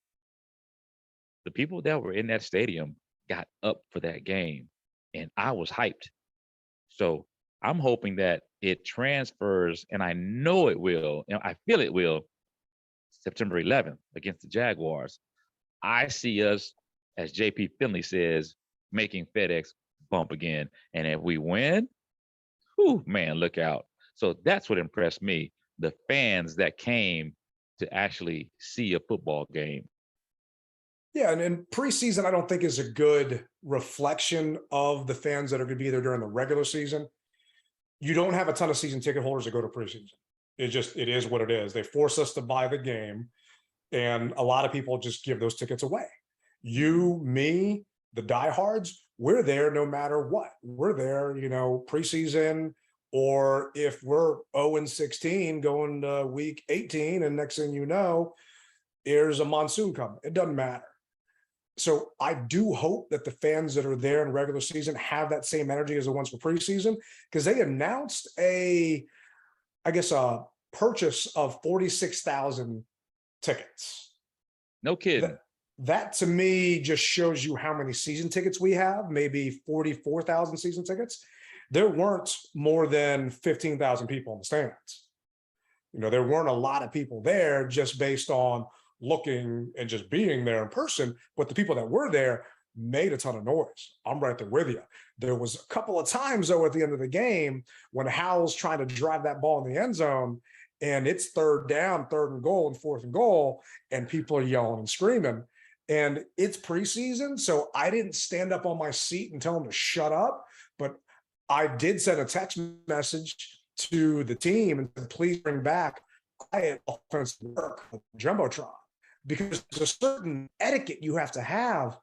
D: the people that were in that stadium got up for that game, and I was hyped. So I'm hoping that it transfers, and I know it will, and I feel it will, September 11th against the Jaguars. I see us, as JP Finley says, making FedEx bump again. And if we win, whew, man, look out. So that's what impressed me, the fans that came to actually see a football game.
C: Yeah, and preseason, I don't think is a good reflection of the fans that are going to be there during the regular season. You don't have a ton of season ticket holders that go to preseason. It is what it is. They force us to buy the game, and a lot of people just give those tickets away. You, me, the diehards, we're there no matter what. We're there, preseason, or if we're 0-16 going to week 18, and next thing you know, there's a monsoon coming. It doesn't matter. So I do hope that the fans that are there in regular season have that same energy as the ones for preseason, because they announced a purchase of 46,000 tickets.
D: No kidding.
C: That to me just shows you how many season tickets we have, maybe 44,000 season tickets. There weren't more than 15,000 people in the stands. There weren't a lot of people there just based on looking and just being there in person, but the people that were there made a ton of noise. I'm right there with you. There was a couple of times, though, at the end of the game when Howell's trying to drive that ball in the end zone, and it's third down, 3rd and goal, and 4th and goal, and people are yelling and screaming. And it's preseason, so I didn't stand up on my seat and tell them to shut up, but I did send a text message to the team and said, please bring back quiet offensive work with Jumbotron, because there's a certain etiquette you have to have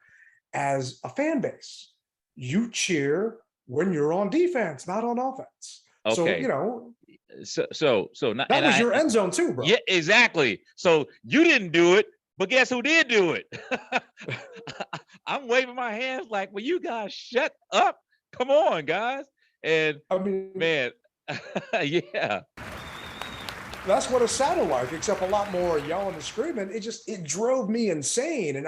C: as a fan base. You cheer when you're on defense, not on offense.
D: Okay.
C: So that was your end zone too, bro.
D: Yeah, exactly. So you didn't do it, but guess who did do it? I'm waving my hands like, well, you guys shut up. Come on, guys. And I mean, man, yeah.
C: That's what it sounded like, except a lot more yelling and screaming. It drove me insane. And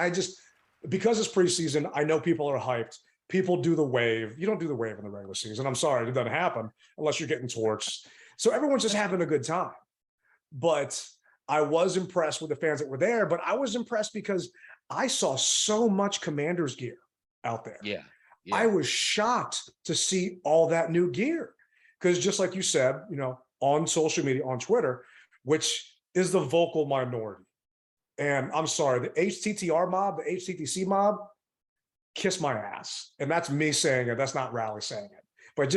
C: because it's preseason, I know people are hyped. People do the wave. You don't do the wave in the regular season. I'm sorry, it doesn't happen unless you're getting torched. So everyone's just having a good time. But I was impressed with the fans that were there, but I was impressed because I saw so much Commanders gear out there.
D: Yeah.
C: I was shocked to see all that new gear, because just like you said, on social media, on Twitter, which is the vocal minority. And I'm sorry, the HTTR mob, the HTTC mob, kiss my ass. And that's me saying it. That's not Rally saying it. But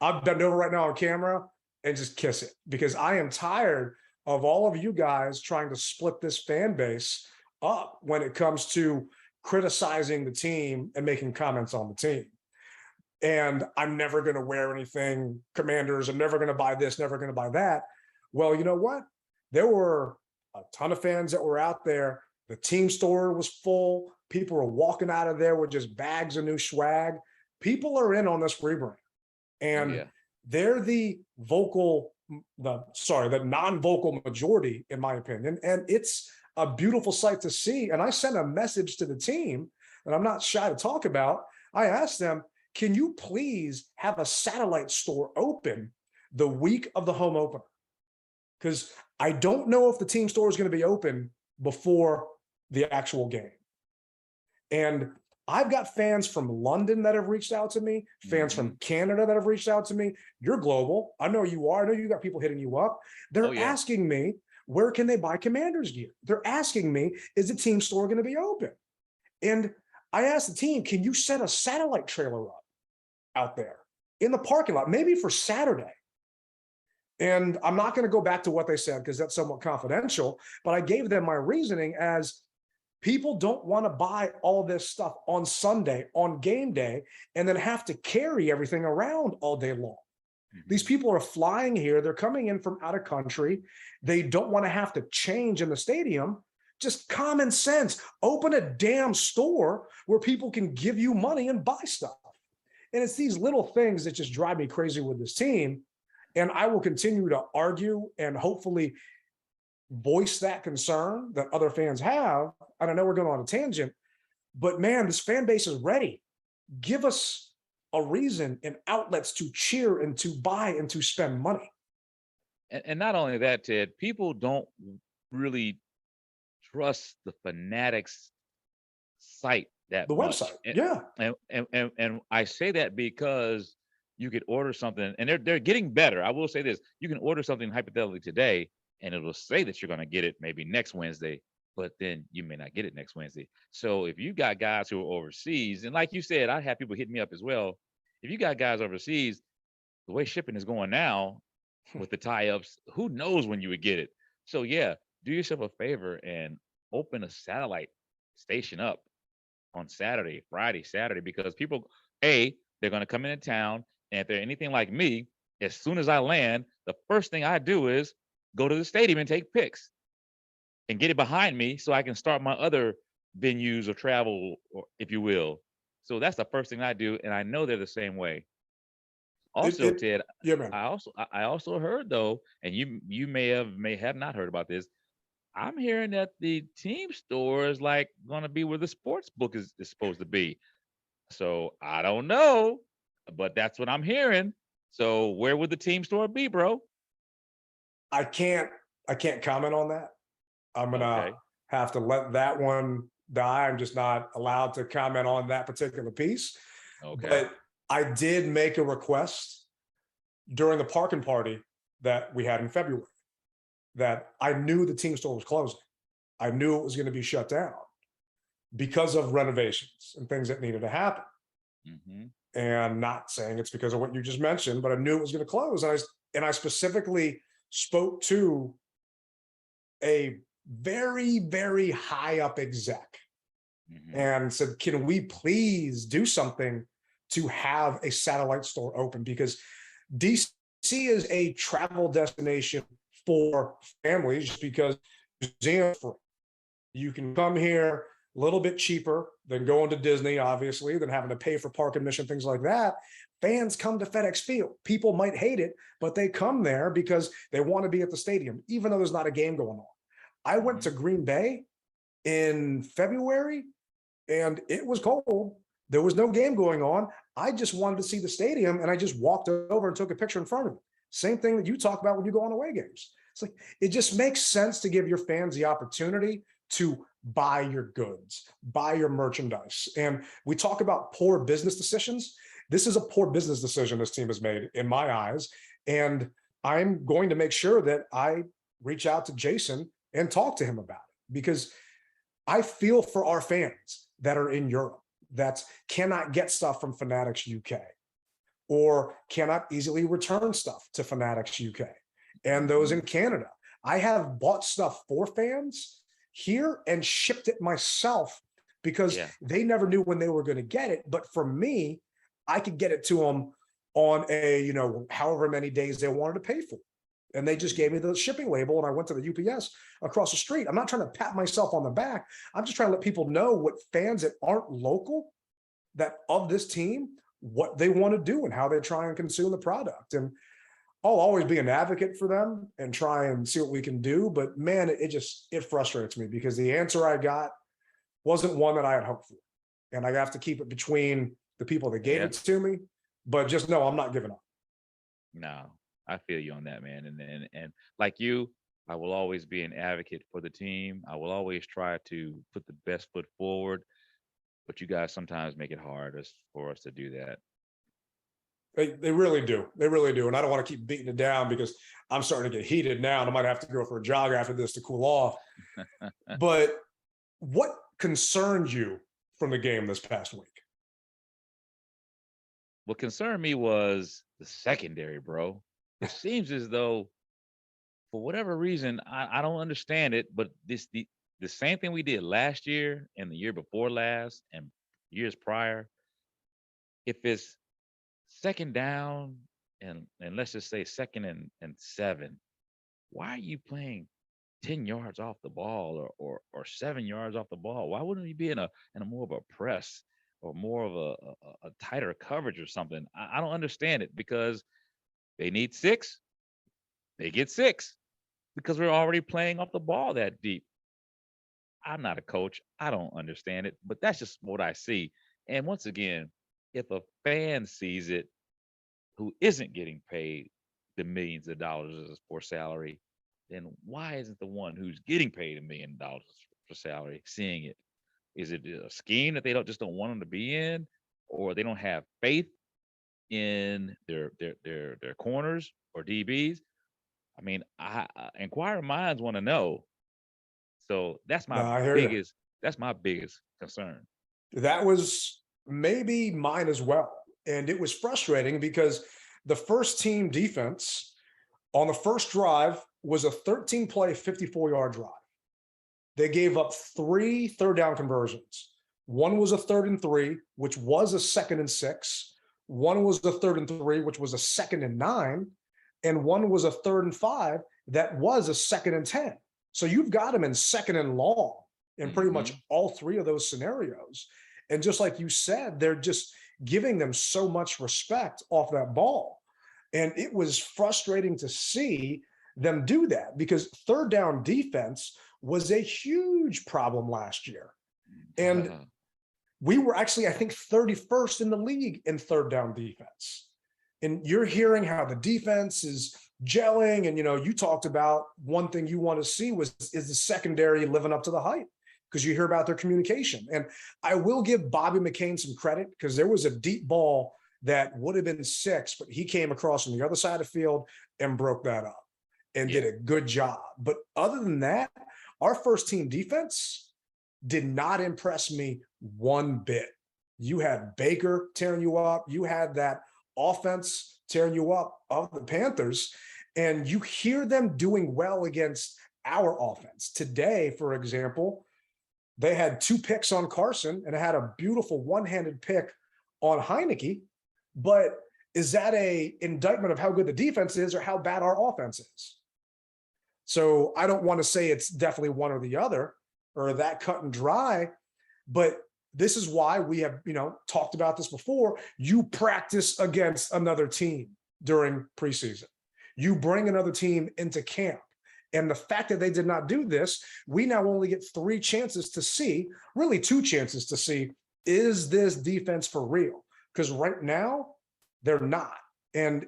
C: I've bent over right now on camera and just kiss it, because I am tired of all of you guys trying to split this fan base up when it comes to criticizing the team and making comments on the team. And I'm never going to wear anything Commanders. I'm never going to buy this, never going to buy that. Well, you know what? There were a ton of fans that were out there. The team store was full. People were walking out of there with just bags of new swag. People are in on this rebrand. And they're the non-vocal majority, in my opinion. And it's a beautiful sight to see. And I sent a message to the team that I'm not shy to talk about. I asked them, can you please have a satellite store open the week of the home opener? Because I don't know if the team store is going to be open before the actual game. And I've got fans from London that have reached out to me, fans from Canada that have reached out to me. You're global. I know you are. I know you got people hitting you up. They're asking me, where can they buy Commanders gear? They're asking me, is the team store going to be open? And I asked the team, can you set a satellite trailer up out there in the parking lot, maybe for Saturday? And I'm not going to go back to what they said because that's somewhat confidential, but I gave them my reasoning as people don't want to buy all this stuff on Sunday, on game day, and then have to carry everything around all day long. These people are flying here. They're coming in from out of country. They don't want to have to change in the stadium. Just common sense. Open a damn store where people can give you money and buy stuff. And it's these little things that just drive me crazy with this team. And I will continue to argue and hopefully voice that concern that other fans have. And I know we're going on a tangent, but man, this fan base is ready. Give us a reason and outlets to cheer and to buy and to spend money.
D: And not only that, Ted, people don't really trust the Fanatics site that
C: the
D: much.
C: Website.
D: And I say that because you could order something, and they're getting better. I will say this: you can order something hypothetically today, and it will say that you're going to get it maybe next Wednesday, but then you may not get it next Wednesday. So if you got guys who are overseas, and like you said, I have people hit me up as well. If you got guys overseas, the way shipping is going now with the tie-ups, who knows when you would get it? So yeah, do yourself a favor and open a satellite station up on Saturday, Friday, Saturday, because people, they're going to come into town. And if they're anything like me, as soon as I land, the first thing I do is go to the stadium and take pics and get it behind me so I can start my other venues of travel, or if you will. So that's the first thing I do. And I know they're the same way. Also, Ted,
C: yeah, man.
D: I also heard though, and you may have not heard about this. I'm hearing that the team store is like going to be where the sports book is supposed to be. So I don't know, but that's what I'm hearing. So where would the team store be, bro?
C: I can't comment on that. I'm gonna have to let that one die. I'm just not allowed to comment on that particular piece.
D: Okay.
C: But I did make a request during the parking party that we had in February that I knew the team store was closing. I knew it was going to be shut down because of renovations and things that needed to happen. And not saying it's because of what you just mentioned, but I knew it was going to close. And I specifically spoke to a very, very high up exec and said, can we please do something to have a satellite store open? Because DC is a travel destination for families because museums free. You can come here a little bit cheaper than going to Disney, obviously, than having to pay for park admission, things like that. Fans come to FedEx Field. People might hate it, but they come there because they want to be at the stadium, even though there's not a game going on. I went to Green Bay in February and it was cold. There was no game going on. I just wanted to see the stadium and I just walked over and took a picture in front of it. Same thing that you talk about when you go on away games. It's like, it just makes sense to give your fans the opportunity to buy your goods, buy your merchandise. And we talk about poor business decisions. This is a poor business decision this team has made in my eyes. And I'm going to make sure that I reach out to Jason and talk to him about it, because I feel for our fans that are in Europe that cannot get stuff from Fanatics UK or cannot easily return stuff to Fanatics UK, and those in Canada. I have bought stuff for fans here and shipped it myself because they never knew when they were going to get it. But for me, I could get it to them on a, however many days they wanted to pay for. And they just gave me the shipping label and I went to the UPS across the street. I'm not trying to pat myself on the back. I'm just trying to let people know what fans that aren't local, that of this team, what they want to do and how they try and consume the product. And I'll always be an advocate for them and try and see what we can do. But man, it frustrates me because the answer I got wasn't one that I had hoped for. And I have to keep it between the people that gave it to me. But just know I'm not giving up.
D: No, I feel you on that, man. And like you, I will always be an advocate for the team. I will always try to put the best foot forward. but you guys sometimes make it hard for us to do that.
C: They really do. They really do. And I don't want to keep beating it down because I'm starting to get heated now and I might have to go for a jog after this to cool off. But what concerned you from the game this past week?
D: What concerned me was the secondary, bro. It seems as though, for whatever reason, I don't understand it, but the same thing we did last year and the year before last and years prior, if it's second down and let's just say second and 7, why are you playing 10 yards off the ball or 7 yards off the ball? Why wouldn't you be in a more of a press or more of a tighter coverage or something? I don't understand it, because they need 6, they get 6 because we're already playing off the ball that deep. I'm not a coach, I don't understand it, but that's just what I see. And once again, if a fan sees it who isn't getting paid the millions of dollars for salary, then why isn't the one who's getting paid $1 million for salary seeing it? Is it a scheme that they don't want them to be in, or they don't have faith in their corners or DBs? I mean, inquiring minds want to know. So that's my biggest concern.
C: That was maybe mine as well. And it was frustrating because the first team defense on the first drive was a 13-play, 54-yard drive. They gave up 3 third-down conversions. One was a 3rd and 3, which was a 2nd and 6. One was a 3rd and 3, which was a 2nd and 9. And one was a 3rd and 5 that was a 2nd and 10. So you've got them in 2nd and long in pretty much all 3 of those scenarios. And just like you said, they're just giving them so much respect off that ball. And it was frustrating to see them do that, because third down defense was a huge problem last year. And we were actually, I think, 31st in the league in third down defense. And you're hearing how the defense is gelling. And, you talked about one thing you want to see is the secondary living up to the hype, because you hear about their communication. And I will give Bobby McCain some credit, because there was a deep ball that would have been 6, but he came across on the other side of the field and broke that up and did a good job. But other than that, our first team defense did not impress me one bit. You had Baker tearing you up. You had that offense tearing you up of the Panthers, and you hear them doing well against our offense. Today, for example, they had 2 picks on Carson and it had a beautiful one-handed pick on Heineke. But is that a indictment of how good the defense is or how bad our offense is? So I don't want to say it's definitely one or the other or that cut and dry, but this is why we have, talked about this before. You practice against another team during preseason. You bring another team into camp. And the fact that they did not do this, we now only get 3 chances to see, really 2 chances to see, is this defense for real? Because right now, they're not. And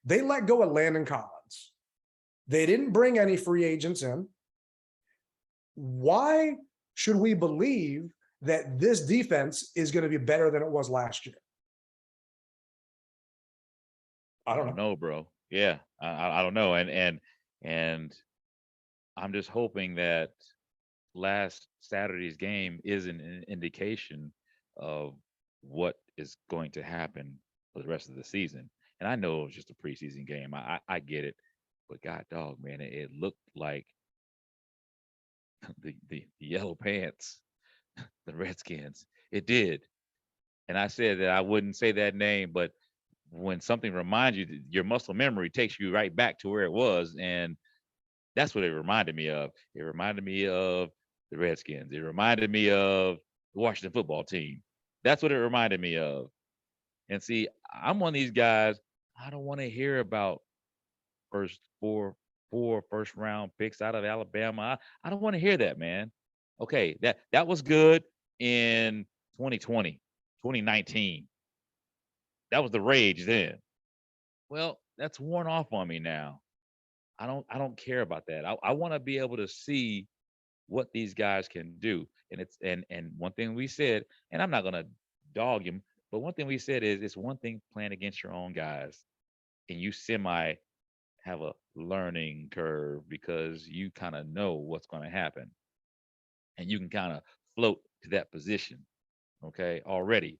C: they let go of Landon Collins. They didn't bring any free agents in. Why should we believe that this defense is going to be better than it was last year? I don't know,
D: bro. Yeah, I don't know. And I'm just hoping that last Saturday's game is an indication of what is going to happen for the rest of the season. And I know it was just a preseason game. I get it. But God dog, man, it looked like the yellow pants, the Redskins. It did. And I said that I wouldn't say that name, but when something reminds you, your muscle memory takes you right back to where it was. And that's what it reminded me of. It reminded me of the Redskins. It reminded me of the Washington football team. That's what it reminded me of. And see, I'm one of these guys, I don't want to hear about four first round picks out of Alabama. I don't want to hear that, man. Okay, that was good in 2020, 2019. That was the rage then. Well, that's worn off on me now. I don't care about that. I want to be able to see what these guys can do. And it's and one thing we said, and I'm not gonna dog him, but one thing we said is it's one thing playing against your own guys, and you semi have a learning curve because you kind of know what's going to happen, and you can kind of float to that position, okay, already,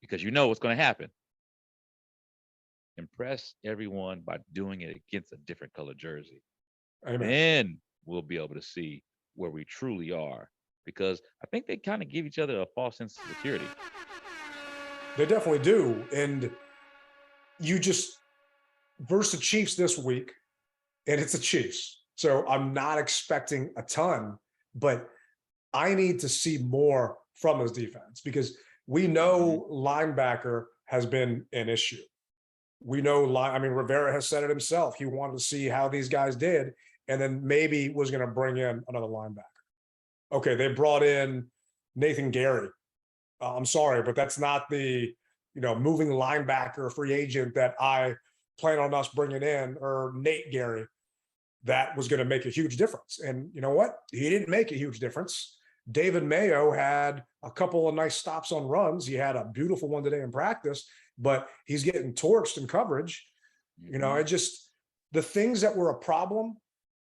D: because you know what's going to happen. Impress everyone by doing it against a different color jersey.
C: Amen.
D: Then we'll be able to see where we truly are, because I think they kind of give each other a false sense of security.
C: They definitely do. And you just versus the Chiefs this week, and it's the Chiefs. So I'm not expecting a ton, but I need to see more from this defense because we know linebacker has been an issue. We know, Rivera has said it himself. He wanted to see how these guys did, and then maybe was going to bring in another linebacker. Okay, they brought in Nathan Gary. I'm sorry, but that's not the, moving linebacker free agent that I plan on us bringing in, or Nate Gary. That was going to make a huge difference. And you know what? He didn't make a huge difference. David Mayo had a couple of nice stops on runs. He had a beautiful one today in practice, but he's getting torched in coverage. It just, the things that were a problem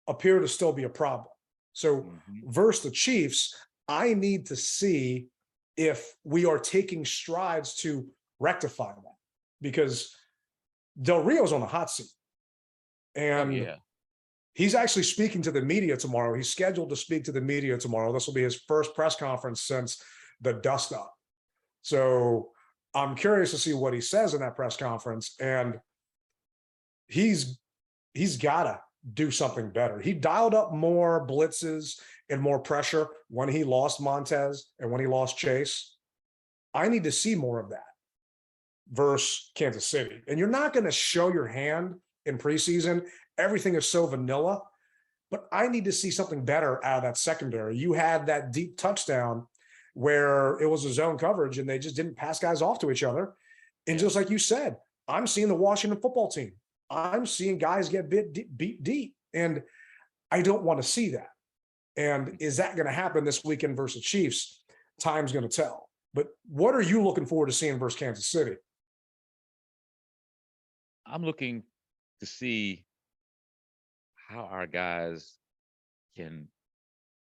C: appear to still be a problem. So versus the Chiefs, I need to see if we are taking strides to rectify that, because Del Rio's on the hot seat. And he's actually speaking to the media tomorrow. He's scheduled to speak to the media tomorrow. This will be his first press conference since the dust up. So I'm curious to see what he says in that press conference. And he's got to do something better. He dialed up more blitzes and more pressure when he lost Montez and when he lost Chase. I need to see more of that versus Kansas City. And you're not going to show your hand in preseason. Everything is so vanilla, but I need to see something better out of that secondary. You had that deep touchdown where it was a zone coverage and they just didn't pass guys off to each other. And just like you said, I'm seeing the Washington football team. I'm seeing guys get beat deep, and I don't want to see that. And is that going to happen this weekend versus Chiefs? Time's going to tell. But what are you looking forward to seeing versus Kansas City?
D: I'm looking to see how our guys can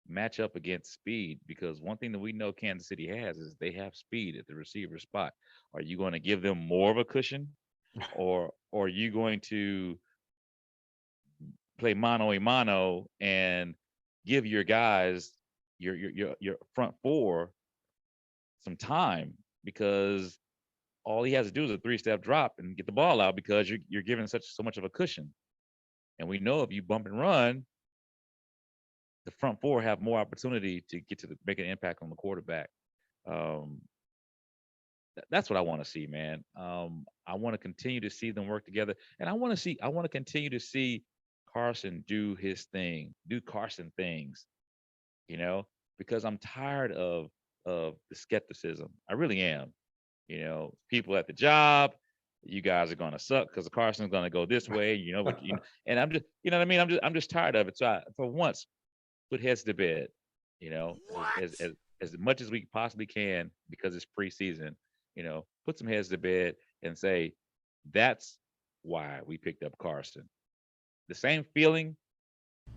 D: match up against speed, because one thing that we know Kansas City has is they have speed at the receiver spot. Are you going to give them more of a cushion, or are you going to play mano a mano and give your guys, your front four, some time, because all he has to do is a 3-step drop and get the ball out, because you're giving so much of a cushion. And we know if you bump and run, the front four have more opportunity to get to make an impact on the quarterback. That's what I want to see, man. I want to continue to see them work together, and I want to continue to see Carson do his thing, do Carson things, because I'm tired of the skepticism. I really am. People at the job, you guys are gonna suck because Carson's gonna go this way, and I'm just, what I mean? I'm just tired of it. So for once, put heads to bed, as much as we possibly can, because it's preseason, put some heads to bed and say, that's why we picked up Carson. The same feeling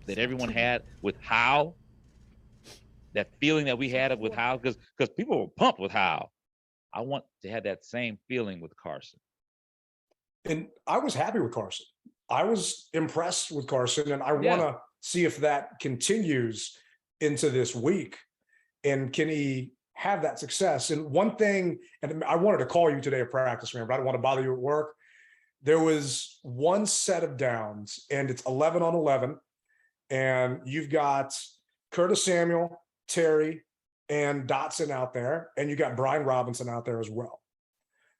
D: that everyone had with Howe, that feeling that we had with Howe, because people were pumped with Howe. I want to have that same feeling with Carson.
C: And I was happy with Carson. I was impressed with Carson, and I want to see if that continues into this week. And can he have that success? And one thing, and I wanted to call you today at practice, man, but I don't want to bother you at work. There was one set of downs, and it's 11 on 11. And you've got Curtis Samuel, Terry, and Dotson out there, and you got Brian Robinson out there as well.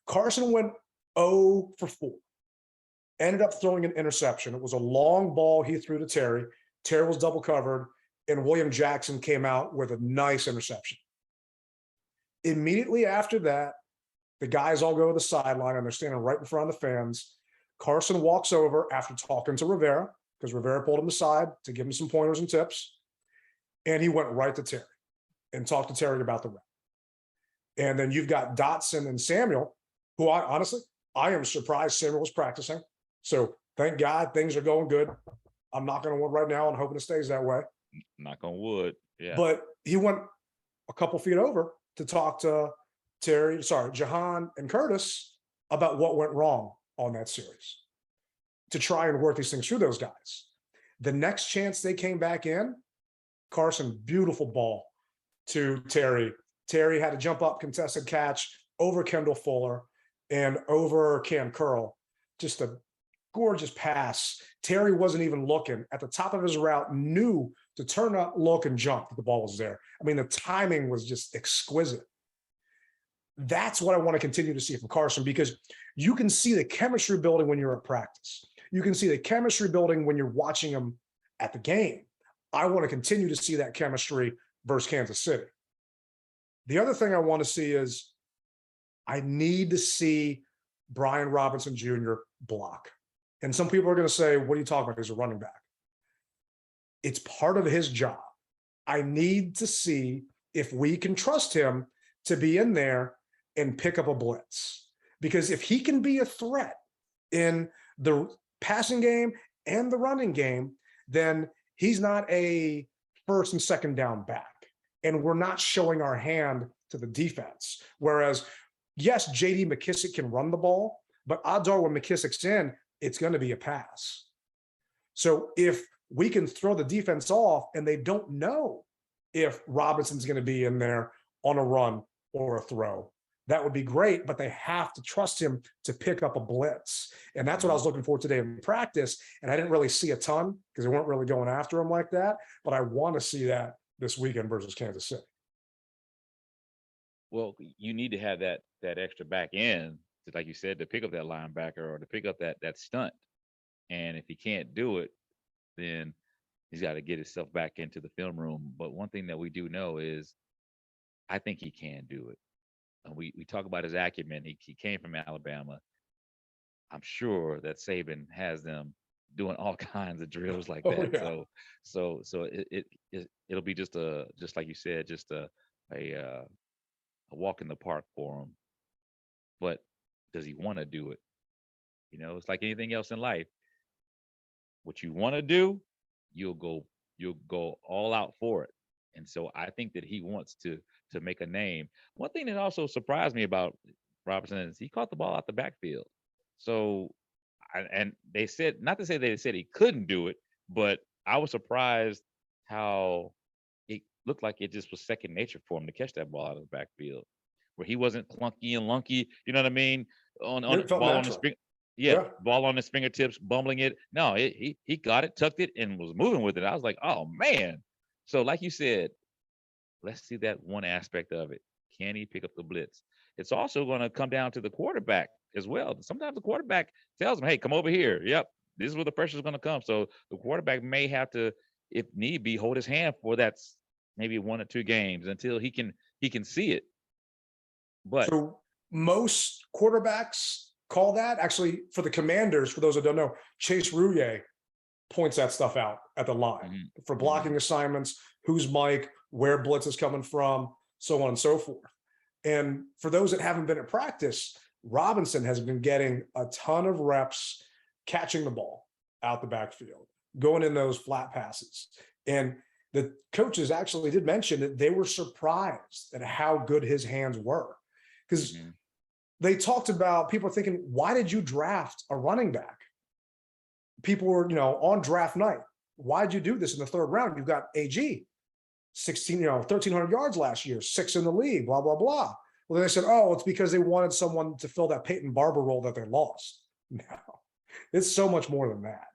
C: Carson went 0 for 4. Ended up throwing an interception. It was a long ball he threw to Terry. Terry was double covered, and William Jackson came out with a nice interception. Immediately after that, the guys all go to the sideline, and they're standing right in front of the fans. Carson walks over after talking to Rivera, because Rivera pulled him aside to give him some pointers and tips. and he went right to Terry and talked to Terry about the route. And then you've got Dotson and Samuel, who I am surprised Samuel was practicing. So thank God things are going good. I'm knocking on wood right now and hoping it stays that way.
D: Knock on wood. Yeah.
C: But he went a couple feet over to talk to Jahan and Curtis about what went wrong on that series, to try and work these things through those guys. The next chance they came back in, Carson, beautiful ball to Terry. Terry had to jump up, contested catch over Kendall Fuller and over Cam Curl. Just a gorgeous pass. Terry wasn't even looking. At the top of his route, knew to turn up, look, and jump. The ball was there. I mean, the timing was just exquisite. That's what I want to continue to see from Carson, because you can see the chemistry building when you're at practice. You can see the chemistry building when you're watching him at the game. I want to continue to see that chemistry versus Kansas City. The other thing I want to see is I need to see Brian Robinson Jr. block. And some people are going to say, what are you talking about? He's a running back. It's part of his job. I need to see if we can trust him to be in there and pick up a blitz. Because if he can be a threat in the passing game and the running game, then he's not a first and second down back. And we're not showing our hand to the defense. Whereas, yes, J.D. McKissick can run the ball, but odds are when McKissick's in, it's going to be a pass. So if we can throw the defense off and they don't know if Robinson's going to be in there on a run or a throw, that would be great, but they have to trust him to pick up a blitz. And that's what I was looking for today in practice. And I didn't really see a ton because they weren't really going after him like that, but I want to see that this weekend versus Kansas City.
D: Well, you need to have that extra back end, like you said, to pick up that linebacker or to pick up that stunt. And if he can't do it, then he's got to get himself back into the film room. But one thing that we do know is I think he can do it. And we talk about his acumen. He came from Alabama. I'm sure that Saban has them doing all kinds of drills like that. Yeah. So it'll be just like you said, just a walk in the park for him. But does he want to do it? You know, it's like anything else in life. What you want to do, you'll go all out for it. And so I think that he wants to make a name. One thing that also surprised me about Robinson is he caught the ball out the backfield. So, and they said, not to say they said he couldn't do it, but I was surprised how it looked like it just was second nature for him to catch that ball out of the backfield, where he wasn't clunky and lunky. You know what I mean? On ball on his ball on his fingertips, bumbling it. No, he got it, tucked it, and was moving with it. I was like, oh man. So, like you said, let's see that one aspect of it. Can he pick up the blitz? It's also going to come down to the quarterback as well. Sometimes the quarterback tells him, hey, come over here. Yep, this is where the pressure is going to come. So the quarterback may have to, if need be, hold his hand for that maybe 1 or 2 games until he can see it. But
C: so most quarterbacks call that. Actually, for the Commanders, for those that don't know, Chase Rouillet points that stuff out at the line for blocking assignments, who's Mike, where blitz is coming from, so on and so forth. And for those that haven't been at practice, Robinson has been getting a ton of reps catching the ball out the backfield, going in those flat passes. And the coaches actually did mention that they were surprised at how good his hands were. Because they talked about people thinking, why did you draft a running back? People were, on draft night. Why'd you do this in the 3rd round? You've got AG, 1,300 yards last year, 6th in the league, blah, blah, blah. Well, then they said, oh, it's because they wanted someone to fill that Peyton Barber role that they lost. No, it's so much more than that.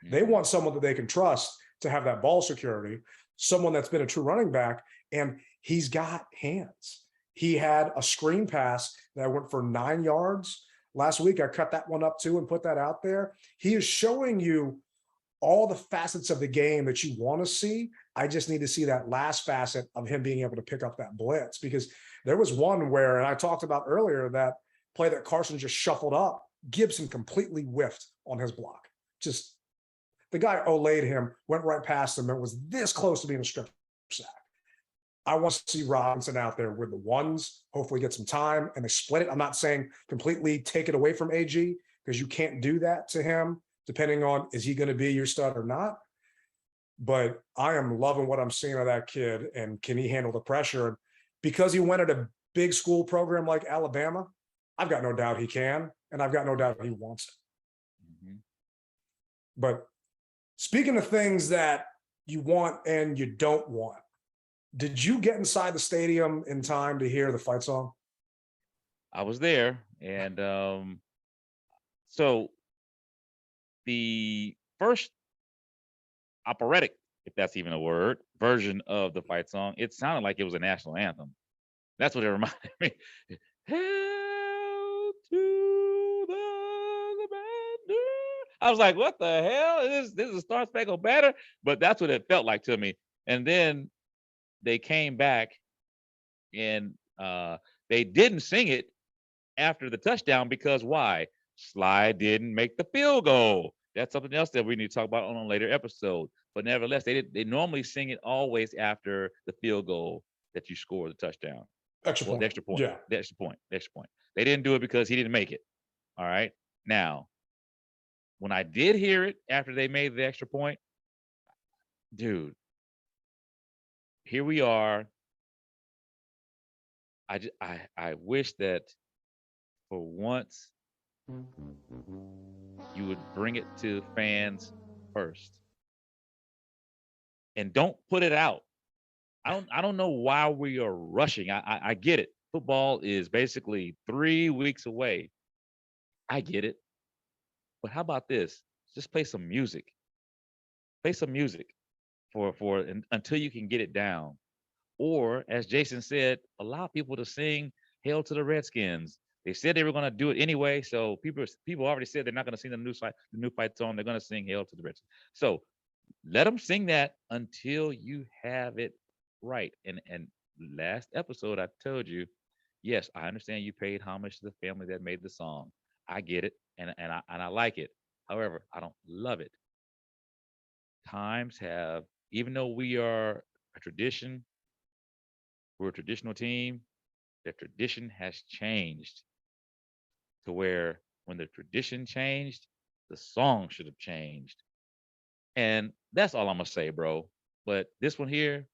C: They want someone that they can trust to have that ball security, someone that's been a true running back, and he's got hands. He had a screen pass that went for 9 yards. Last week, I cut that one up too and put that out there. He is showing you all the facets of the game that you want to see. I just need to see that last facet of him being able to pick up that blitz, because there was one where, and I talked about earlier, that play that Carson just shuffled up, Gibson completely whiffed on his block. Just the guy olayed him, went right past him, and was this close to being a strip sack. I want to see Robinson out there with the ones, hopefully get some time and they split it. I'm not saying completely take it away from AG because you can't do that to him depending on is he going to be your stud or not. But I am loving what I'm seeing of that kid and can he handle the pressure? And because he went at a big school program like Alabama, I've got no doubt he can, and I've got no doubt he wants it. Mm-hmm. But speaking of things that you want and you don't want, did you get inside the stadium in time to hear the fight song?
D: I was there, and so the first operatic, if that's even a word, version of the fight song, it sounded like it was a national anthem. That's what it reminded me. Hail to the commander. I was like, what the hell? This is a Star Spangled Banner? But that's what it felt like to me. And then they came back and they didn't sing it after the touchdown because why? Sly didn't make the field goal. That's something else that we need to talk about on a later episode. But nevertheless, they normally sing it always after the field goal that you score the touchdown.
C: Extra point.
D: The extra point.
C: Yeah.
D: The extra point. The extra point. They didn't do it because he didn't make it. All right. Now, when I did hear it after they made the extra point, dude, here we are. I wish that for once you would bring it to fans first. And don't put it out. I don't know why we are rushing. I get it. Football is basically 3 weeks away. I get it. But how about this? Just play some music. Play some music until you can get it down. Or, as Jason said, allow people to sing "Hail to the Redskins." They said they were going to do it anyway, so people already said they're not going to sing the new fight song. They're going to sing "Hail to the Redskins." So let them sing that until you have it right. And last episode, I told you, yes, I understand you paid homage to the family that made the song. I get it, and I like it. However, I don't love it. Times have, even though we are a tradition, we're a traditional team, the tradition has changed to where when the tradition changed, the song should have changed. And that's all I'm going to say, bro. But this one here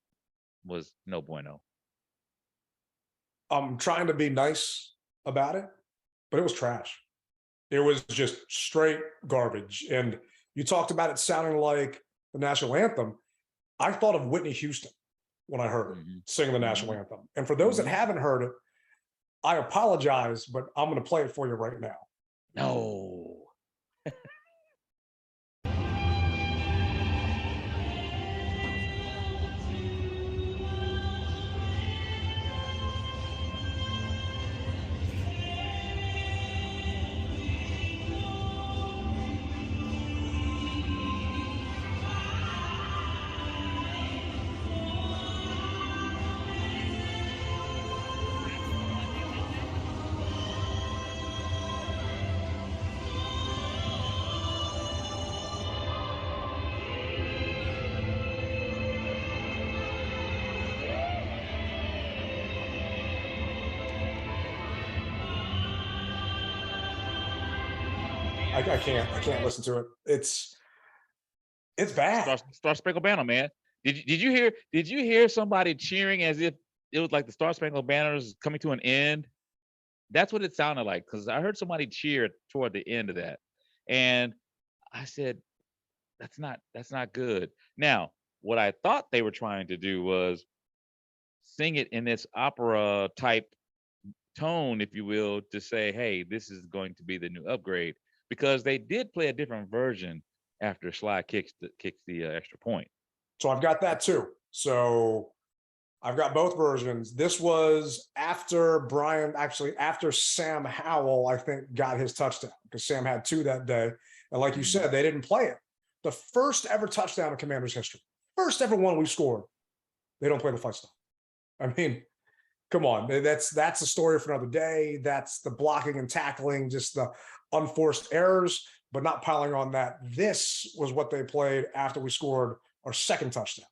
D: was no bueno.
C: I'm trying to be nice about it, but it was trash. It was just straight garbage. And you talked about it sounding like the national anthem. I thought of Whitney Houston when I heard her sing the national anthem. And for those that haven't heard it, I apologize, but I'm going to play it for you right now.
D: No.
C: I can't listen to it. It's bad.
D: Star Spangled Banner, man. Did you hear somebody cheering as if it was like the Star Spangled Banner is coming to an end? That's what it sounded like, because I heard somebody cheer toward the end of that. And I said, that's not good. Now, what I thought they were trying to do was sing it in this opera type tone, if you will, to say, hey, this is going to be the new upgrade, because they did play a different version after Sly kicks the extra point.
C: So I've got that too. So I've got both versions. This was after after Sam Howell, I think, got his touchdown, because Sam had 2 that day. And like you said, they didn't play it. The first ever touchdown in Commanders history, first ever one we scored, they don't play the fight song. I mean, come on, that's a story for another day. That's the blocking and tackling, just the unforced errors, but not piling on that. This was what they played after we scored our second touchdown.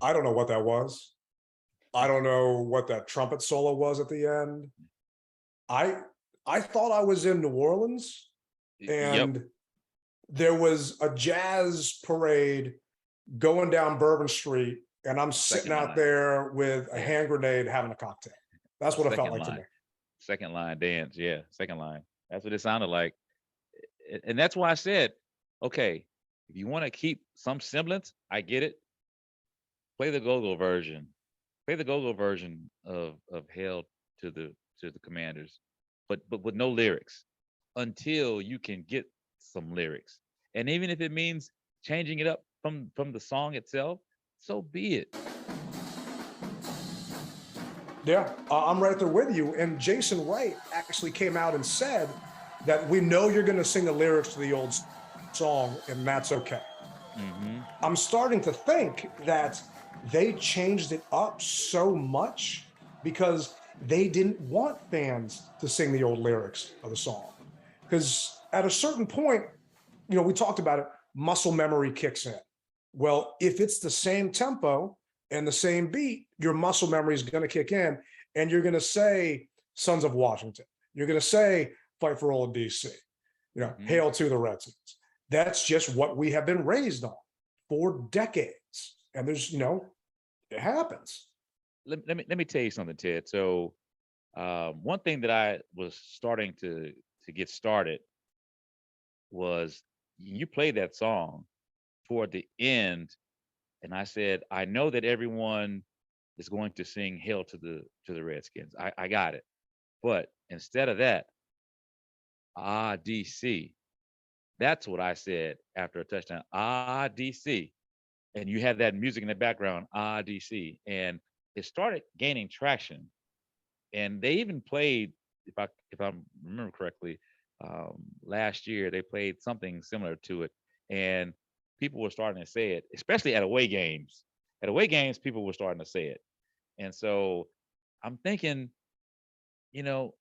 C: I don't know what that was. I don't know what that trumpet solo was at the end. I thought I was in New Orleans, and there was a jazz parade going down Bourbon Street, and I'm sitting out there with a hand grenade having a cocktail. That's what it felt like to me.
D: Second line dance, yeah, second line. That's what it sounded like. And that's why I said, okay, if you want to keep some semblance, I get it. Play the go-go version. Play the go-go version of Hail to the Commanders, but with no lyrics until you can get some lyrics. And even if it means changing it up from the song itself, so be it.
C: Yeah, I'm right there with you. And Jason Wright actually came out and said that we know you're going to sing the lyrics to the old song, and that's okay.
D: Mm-hmm.
C: I'm starting to think that they changed it up so much because they didn't want fans to sing the old lyrics of the song. Because at a certain point, you know, we talked about it, muscle memory kicks in. Well, if it's the same tempo and the same beat, your muscle memory is going to kick in, and you're going to say Sons of Washington. You're going to say Fight for Old DC. You know, Hail to the Redskins. That's just what we have been raised on for decades. And there's, you know, it happens.
D: Let me tell you something, Ted. So one thing that I was starting to get started was you played that song toward the end, and I said, I know that everyone is going to sing Hail to the Redskins. I got it. But instead of that, DC. That's what I said after a touchdown. DC. And you have that music in the background, DC. And it started gaining traction. And they even played, if I remember correctly, last year they played something similar to it. And people were starting to say it, especially at away games. At away games, people were starting to say it. And so I'm thinking, you know,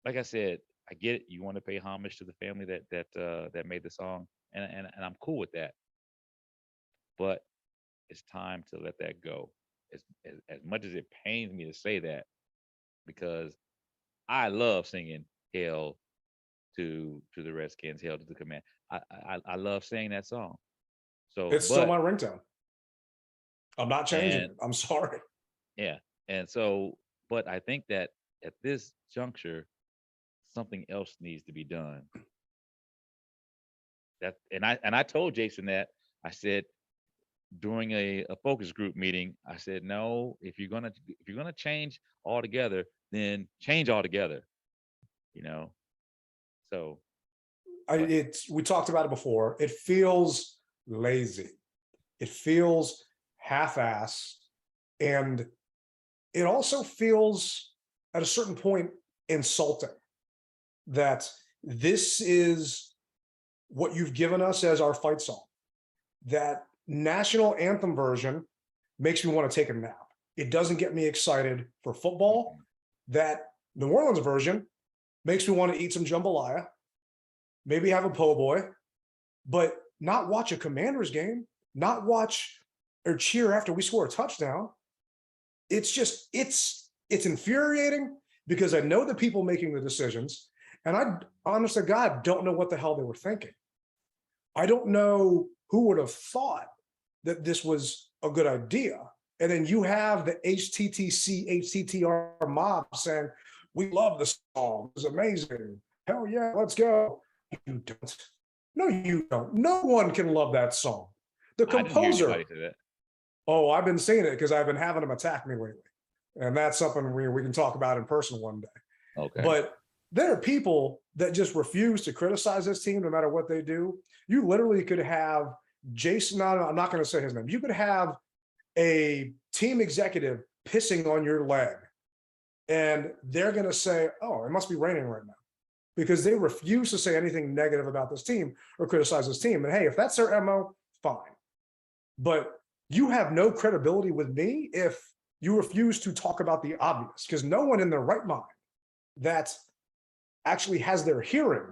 D: like I said, I get it. You want to pay homage to the family that made the song, and I'm cool with that. But it's time to let that go. As much as it pains me to say that, because I love singing Hail to the Redskins, Hail to the Command. I love saying that song. So
C: it's still my ringtone. I'm not changing it. I'm sorry.
D: Yeah. And so, but I think that at this juncture, something else needs to be done. And I told Jason that. I said during a focus group meeting, I said, no, if you're gonna change altogether, then change altogether. You know. So
C: we talked about it before. It feels lazy. It feels half-assed, and it also feels at a certain point insulting that this is what you've given us as our fight song. That national anthem version makes me want to take a nap. It doesn't get me excited for football. That New Orleans version makes me want to eat some jambalaya, maybe have a po' boy, but not watch a Commanders game, not watch or cheer after we score a touchdown. It's just, it's infuriating because I know the people making the decisions, and I, honest to God, don't know what the hell they were thinking. I don't know who would have thought that this was a good idea. And then you have the HTTC, HTTR mob saying, we love the song. It's amazing. Hell yeah, let's go. You don't. No, you don't. No one can love that song. The composer. Oh, I've been seeing it because I've been having them attack me lately. And that's something we can talk about in person one day.
D: Okay.
C: But there are people that just refuse to criticize this team no matter what they do. You literally could have Jason, I'm not going to say his name. You could have a team executive pissing on your leg, and they're going to say, oh, it must be raining right now, because they refuse to say anything negative about this team or criticize this team. And hey, if that's their MO, fine. But you have no credibility with me if you refuse to talk about the obvious, because no one in their right mind that actually has their hearing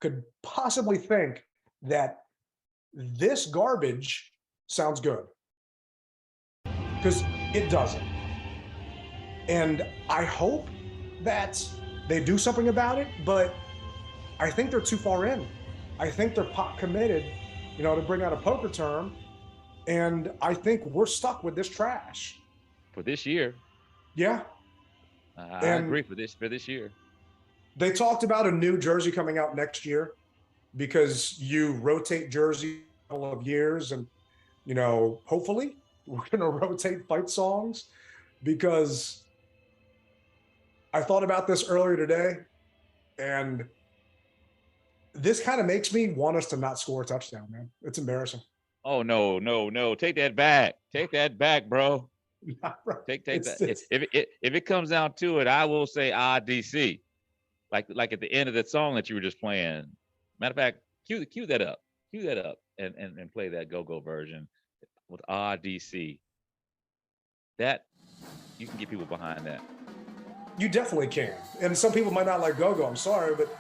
C: could possibly think that this garbage sounds good, because it doesn't. And I hope that they do something about it, but I think they're too far in. I think they're pot committed, to bring out a poker term. And I think we're stuck with this trash.
D: For this year.
C: Yeah.
D: I agree for this year.
C: They talked about a new jersey coming out next year because you rotate jersey a couple of years, and hopefully we're going to rotate fight songs, because I thought about this earlier today, and this kind of makes me want us to not score a touchdown, man. It's embarrassing.
D: Oh, no. Take that back. Take that back, bro. Take that. If it comes down to it, I will say DC. Like at the end of that song that you were just playing. Matter of fact, cue that up. Cue that up and play that go-go version with DC. That, you can get people behind that.
C: You definitely can. And some people might not like go-go, I'm sorry, but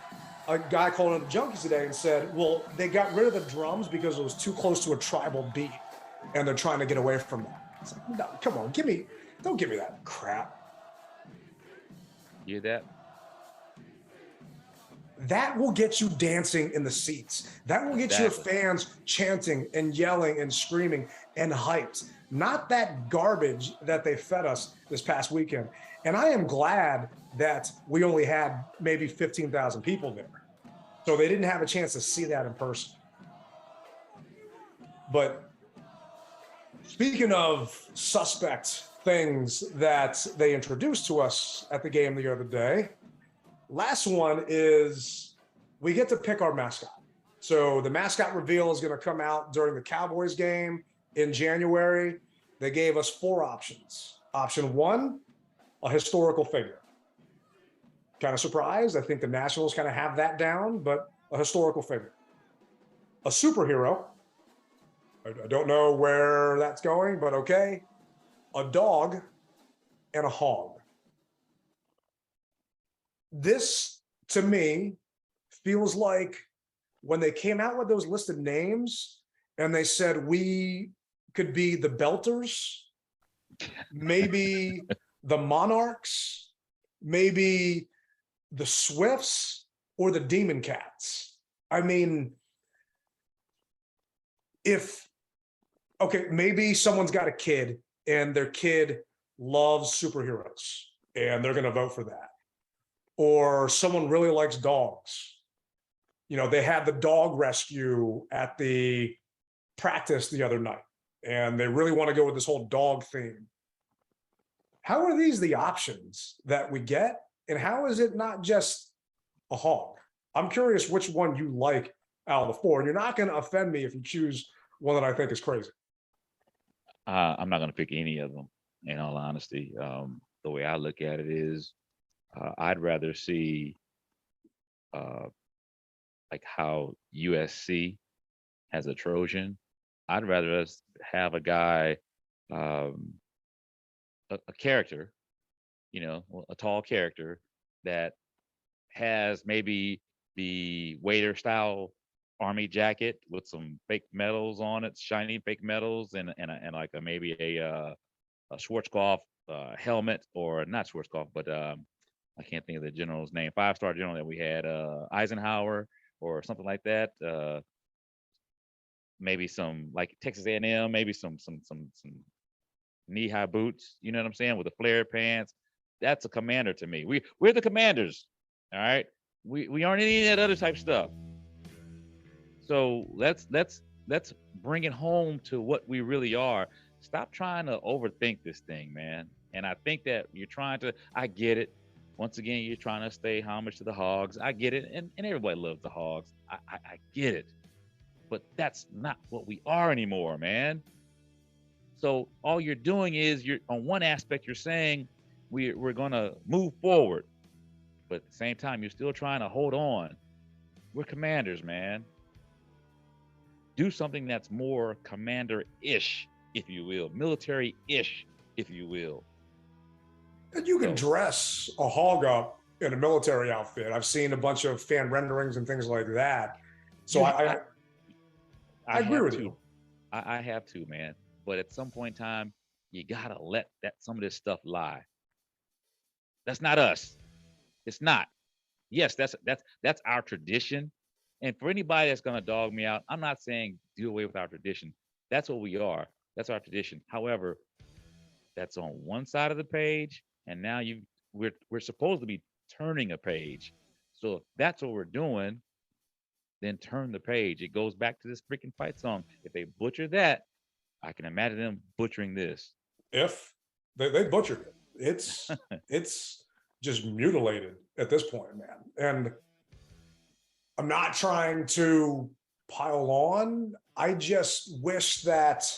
C: a guy called in the Junkies today and said, well, they got rid of the drums because it was too close to a tribal beat, and they're trying to get away from that. It's like, no, come on, don't give me that crap.
D: You hear that?
C: That will get you dancing in the seats. That will get your fans chanting and yelling and screaming and hyped. Not that garbage that they fed us this past weekend. And I am glad that we only had maybe 15,000 people there, so they didn't have a chance to see that in person. But speaking of suspect things that they introduced to us at the game the other day, last one is we get to pick our mascot. So the mascot reveal is going to come out during the Cowboys game in January. They gave us 4 options. Option 1, a historical figure. Kind of surprised. I think the Nationals kind of have that down, but a historical figure. A superhero. I don't know where that's going, but okay. A dog and a hog. This, to me, feels like when they came out with those listed names and they said we could be the Belters, maybe the Monarchs, maybe the Swifts, or the Demon Cats. I mean, maybe someone's got a kid and their kid loves superheroes and they're going to vote for that. Or someone really likes dogs. They had the dog rescue at the practice the other night, and they really want to go with this whole dog theme. How are these the options that we get? And how is it not just a hog? I'm curious which one you like out of the 4. And you're not going to offend me if you choose one that I think is crazy.
D: I'm not going to pick any of them, in all honesty. The way I look at it is, I'd rather see like how USC has a Trojan. I'd rather us have a guy, a character, a tall character that has maybe the waiter style army jacket with some fake medals on it, shiny fake medals, and like maybe a Schwarzkopf helmet, or not Schwarzkopf, but I can't think of the general's name, 5-star general that we had, Eisenhower or something like that. maybe some like Texas A&M, maybe some knee-high boots, you know what I'm saying, with the flared pants. That's a Commander to me. We're the Commanders, all right? We aren't any of that other type stuff. So let's bring it home to what we really are. Stop trying to overthink this thing, man. And I think that you're trying to, I get it. Once again, you're trying to stay homage to the Hogs. I get it. And everybody loves the Hogs. I get it. But that's not what we are anymore, man. So all you're doing is you're on one aspect, you're saying we're going to move forward. But at the same time, you're still trying to hold on. We're Commanders, man. Do something that's more Commander-ish, if you will, military-ish, if you will.
C: And you can dress a hog up in a military outfit. I've seen a bunch of fan renderings and things like that. So I agree with you.
D: I have to, man. But at some point in time, you gotta let some of this stuff lie. That's not us. It's not. Yes, that's our tradition. And for anybody that's gonna dog me out, I'm not saying do away with our tradition. That's what we are. That's our tradition. However, that's on one side of the page, and now we're supposed to be turning a page. So if that's what we're doing, then turn the page. It goes back to this freaking fight song. If they butcher that, I can imagine them butchering this.
C: If they butchered it, it's just mutilated at this point, man. And I'm not trying to pile on. I just wish that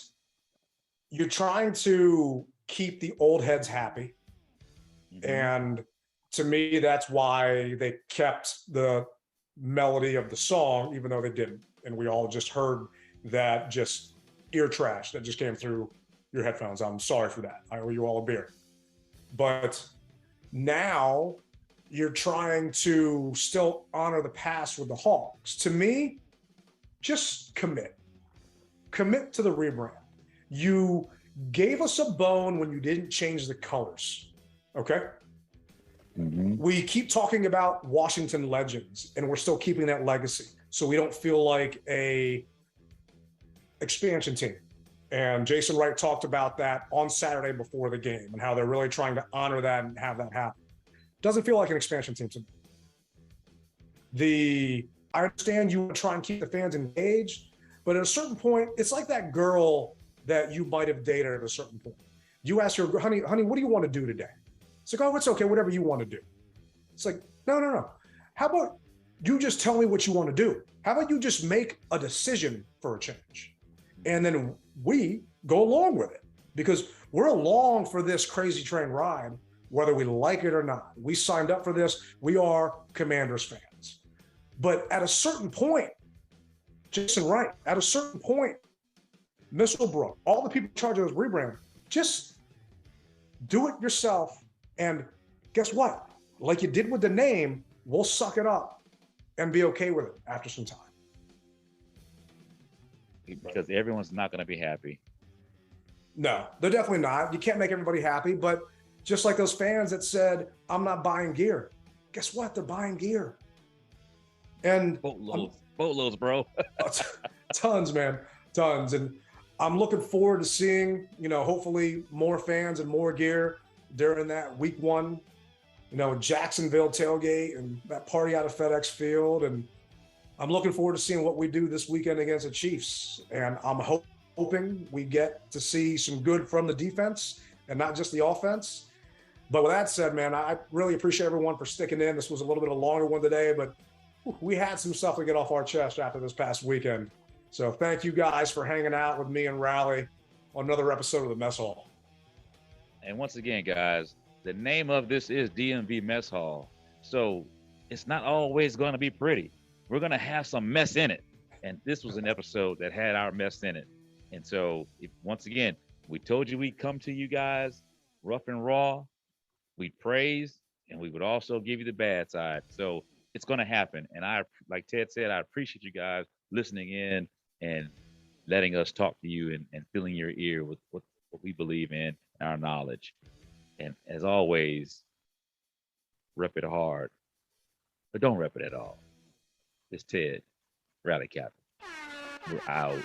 C: you're trying to keep the old heads happy. Mm-hmm. And to me, that's why they kept the melody of the song, even though they didn't. And we all just heard that just ear trash that just came through your headphones. I'm sorry for that. I owe you all a beer. But now you're trying to still honor the past with the Hogs. To me, just commit to the rebrand. You gave us a bone when you didn't change the colors. Okay. Mm-hmm. We keep talking about Washington legends, and we're still keeping that legacy. So we don't feel like a expansion team. And Jason Wright talked about that on Saturday before the game and how they're really trying to honor that and have that happen. Doesn't feel like an expansion team to me. I understand you want to try and keep the fans engaged, but at a certain point, it's like that girl that you might have dated at a certain point. You ask her, honey, what do you want to do today? It's like, oh, it's okay, whatever you want to do. It's like, no. How about you just tell me what you want to do? How about you just make a decision for a change? And then we go along with it because we're along for this crazy train ride, whether we like it or not. We signed up for this. We are Commanders fans. But at a certain point, Jason Wright, at a certain point, Misselbrook, all the people in charge of this rebrand, just do it yourself. And guess what? Like you did with the name, we'll suck it up and be okay with it after some time.
D: Because everyone's not going to be happy.
C: No, they're definitely not. You can't make everybody happy. But just like those fans that said, I'm not buying gear. Guess what? They're buying gear. And
D: boatloads, bro.
C: Tons, man. Tons. And I'm looking forward to seeing, hopefully more fans and more gear during that week one, Jacksonville tailgate and that party out of FedEx Field. And I'm looking forward to seeing what we do this weekend against the Chiefs. And I'm hoping we get to see some good from the defense and not just the offense. But with that said, man, I really appreciate everyone for sticking in. This was a little bit of a longer one today, but we had some stuff to get off our chest after this past weekend. So thank you guys for hanging out with me and Rally on another episode of the Mess Hall.
D: And once again, guys, the name of this is DMV Mess Hall. So it's not always going to be pretty. We're going to have some mess in it. And this was an episode that had our mess in it. And so once again, we told you we'd come to you guys rough and raw. We'd praise, and we would also give you the bad side. So it's going to happen. And like Ted said, I appreciate you guys listening in and letting us talk to you and filling your ear with what we believe in, our knowledge. And as always, rep it hard, but don't rep it at all. It's Ted, Rally Captain. We're out.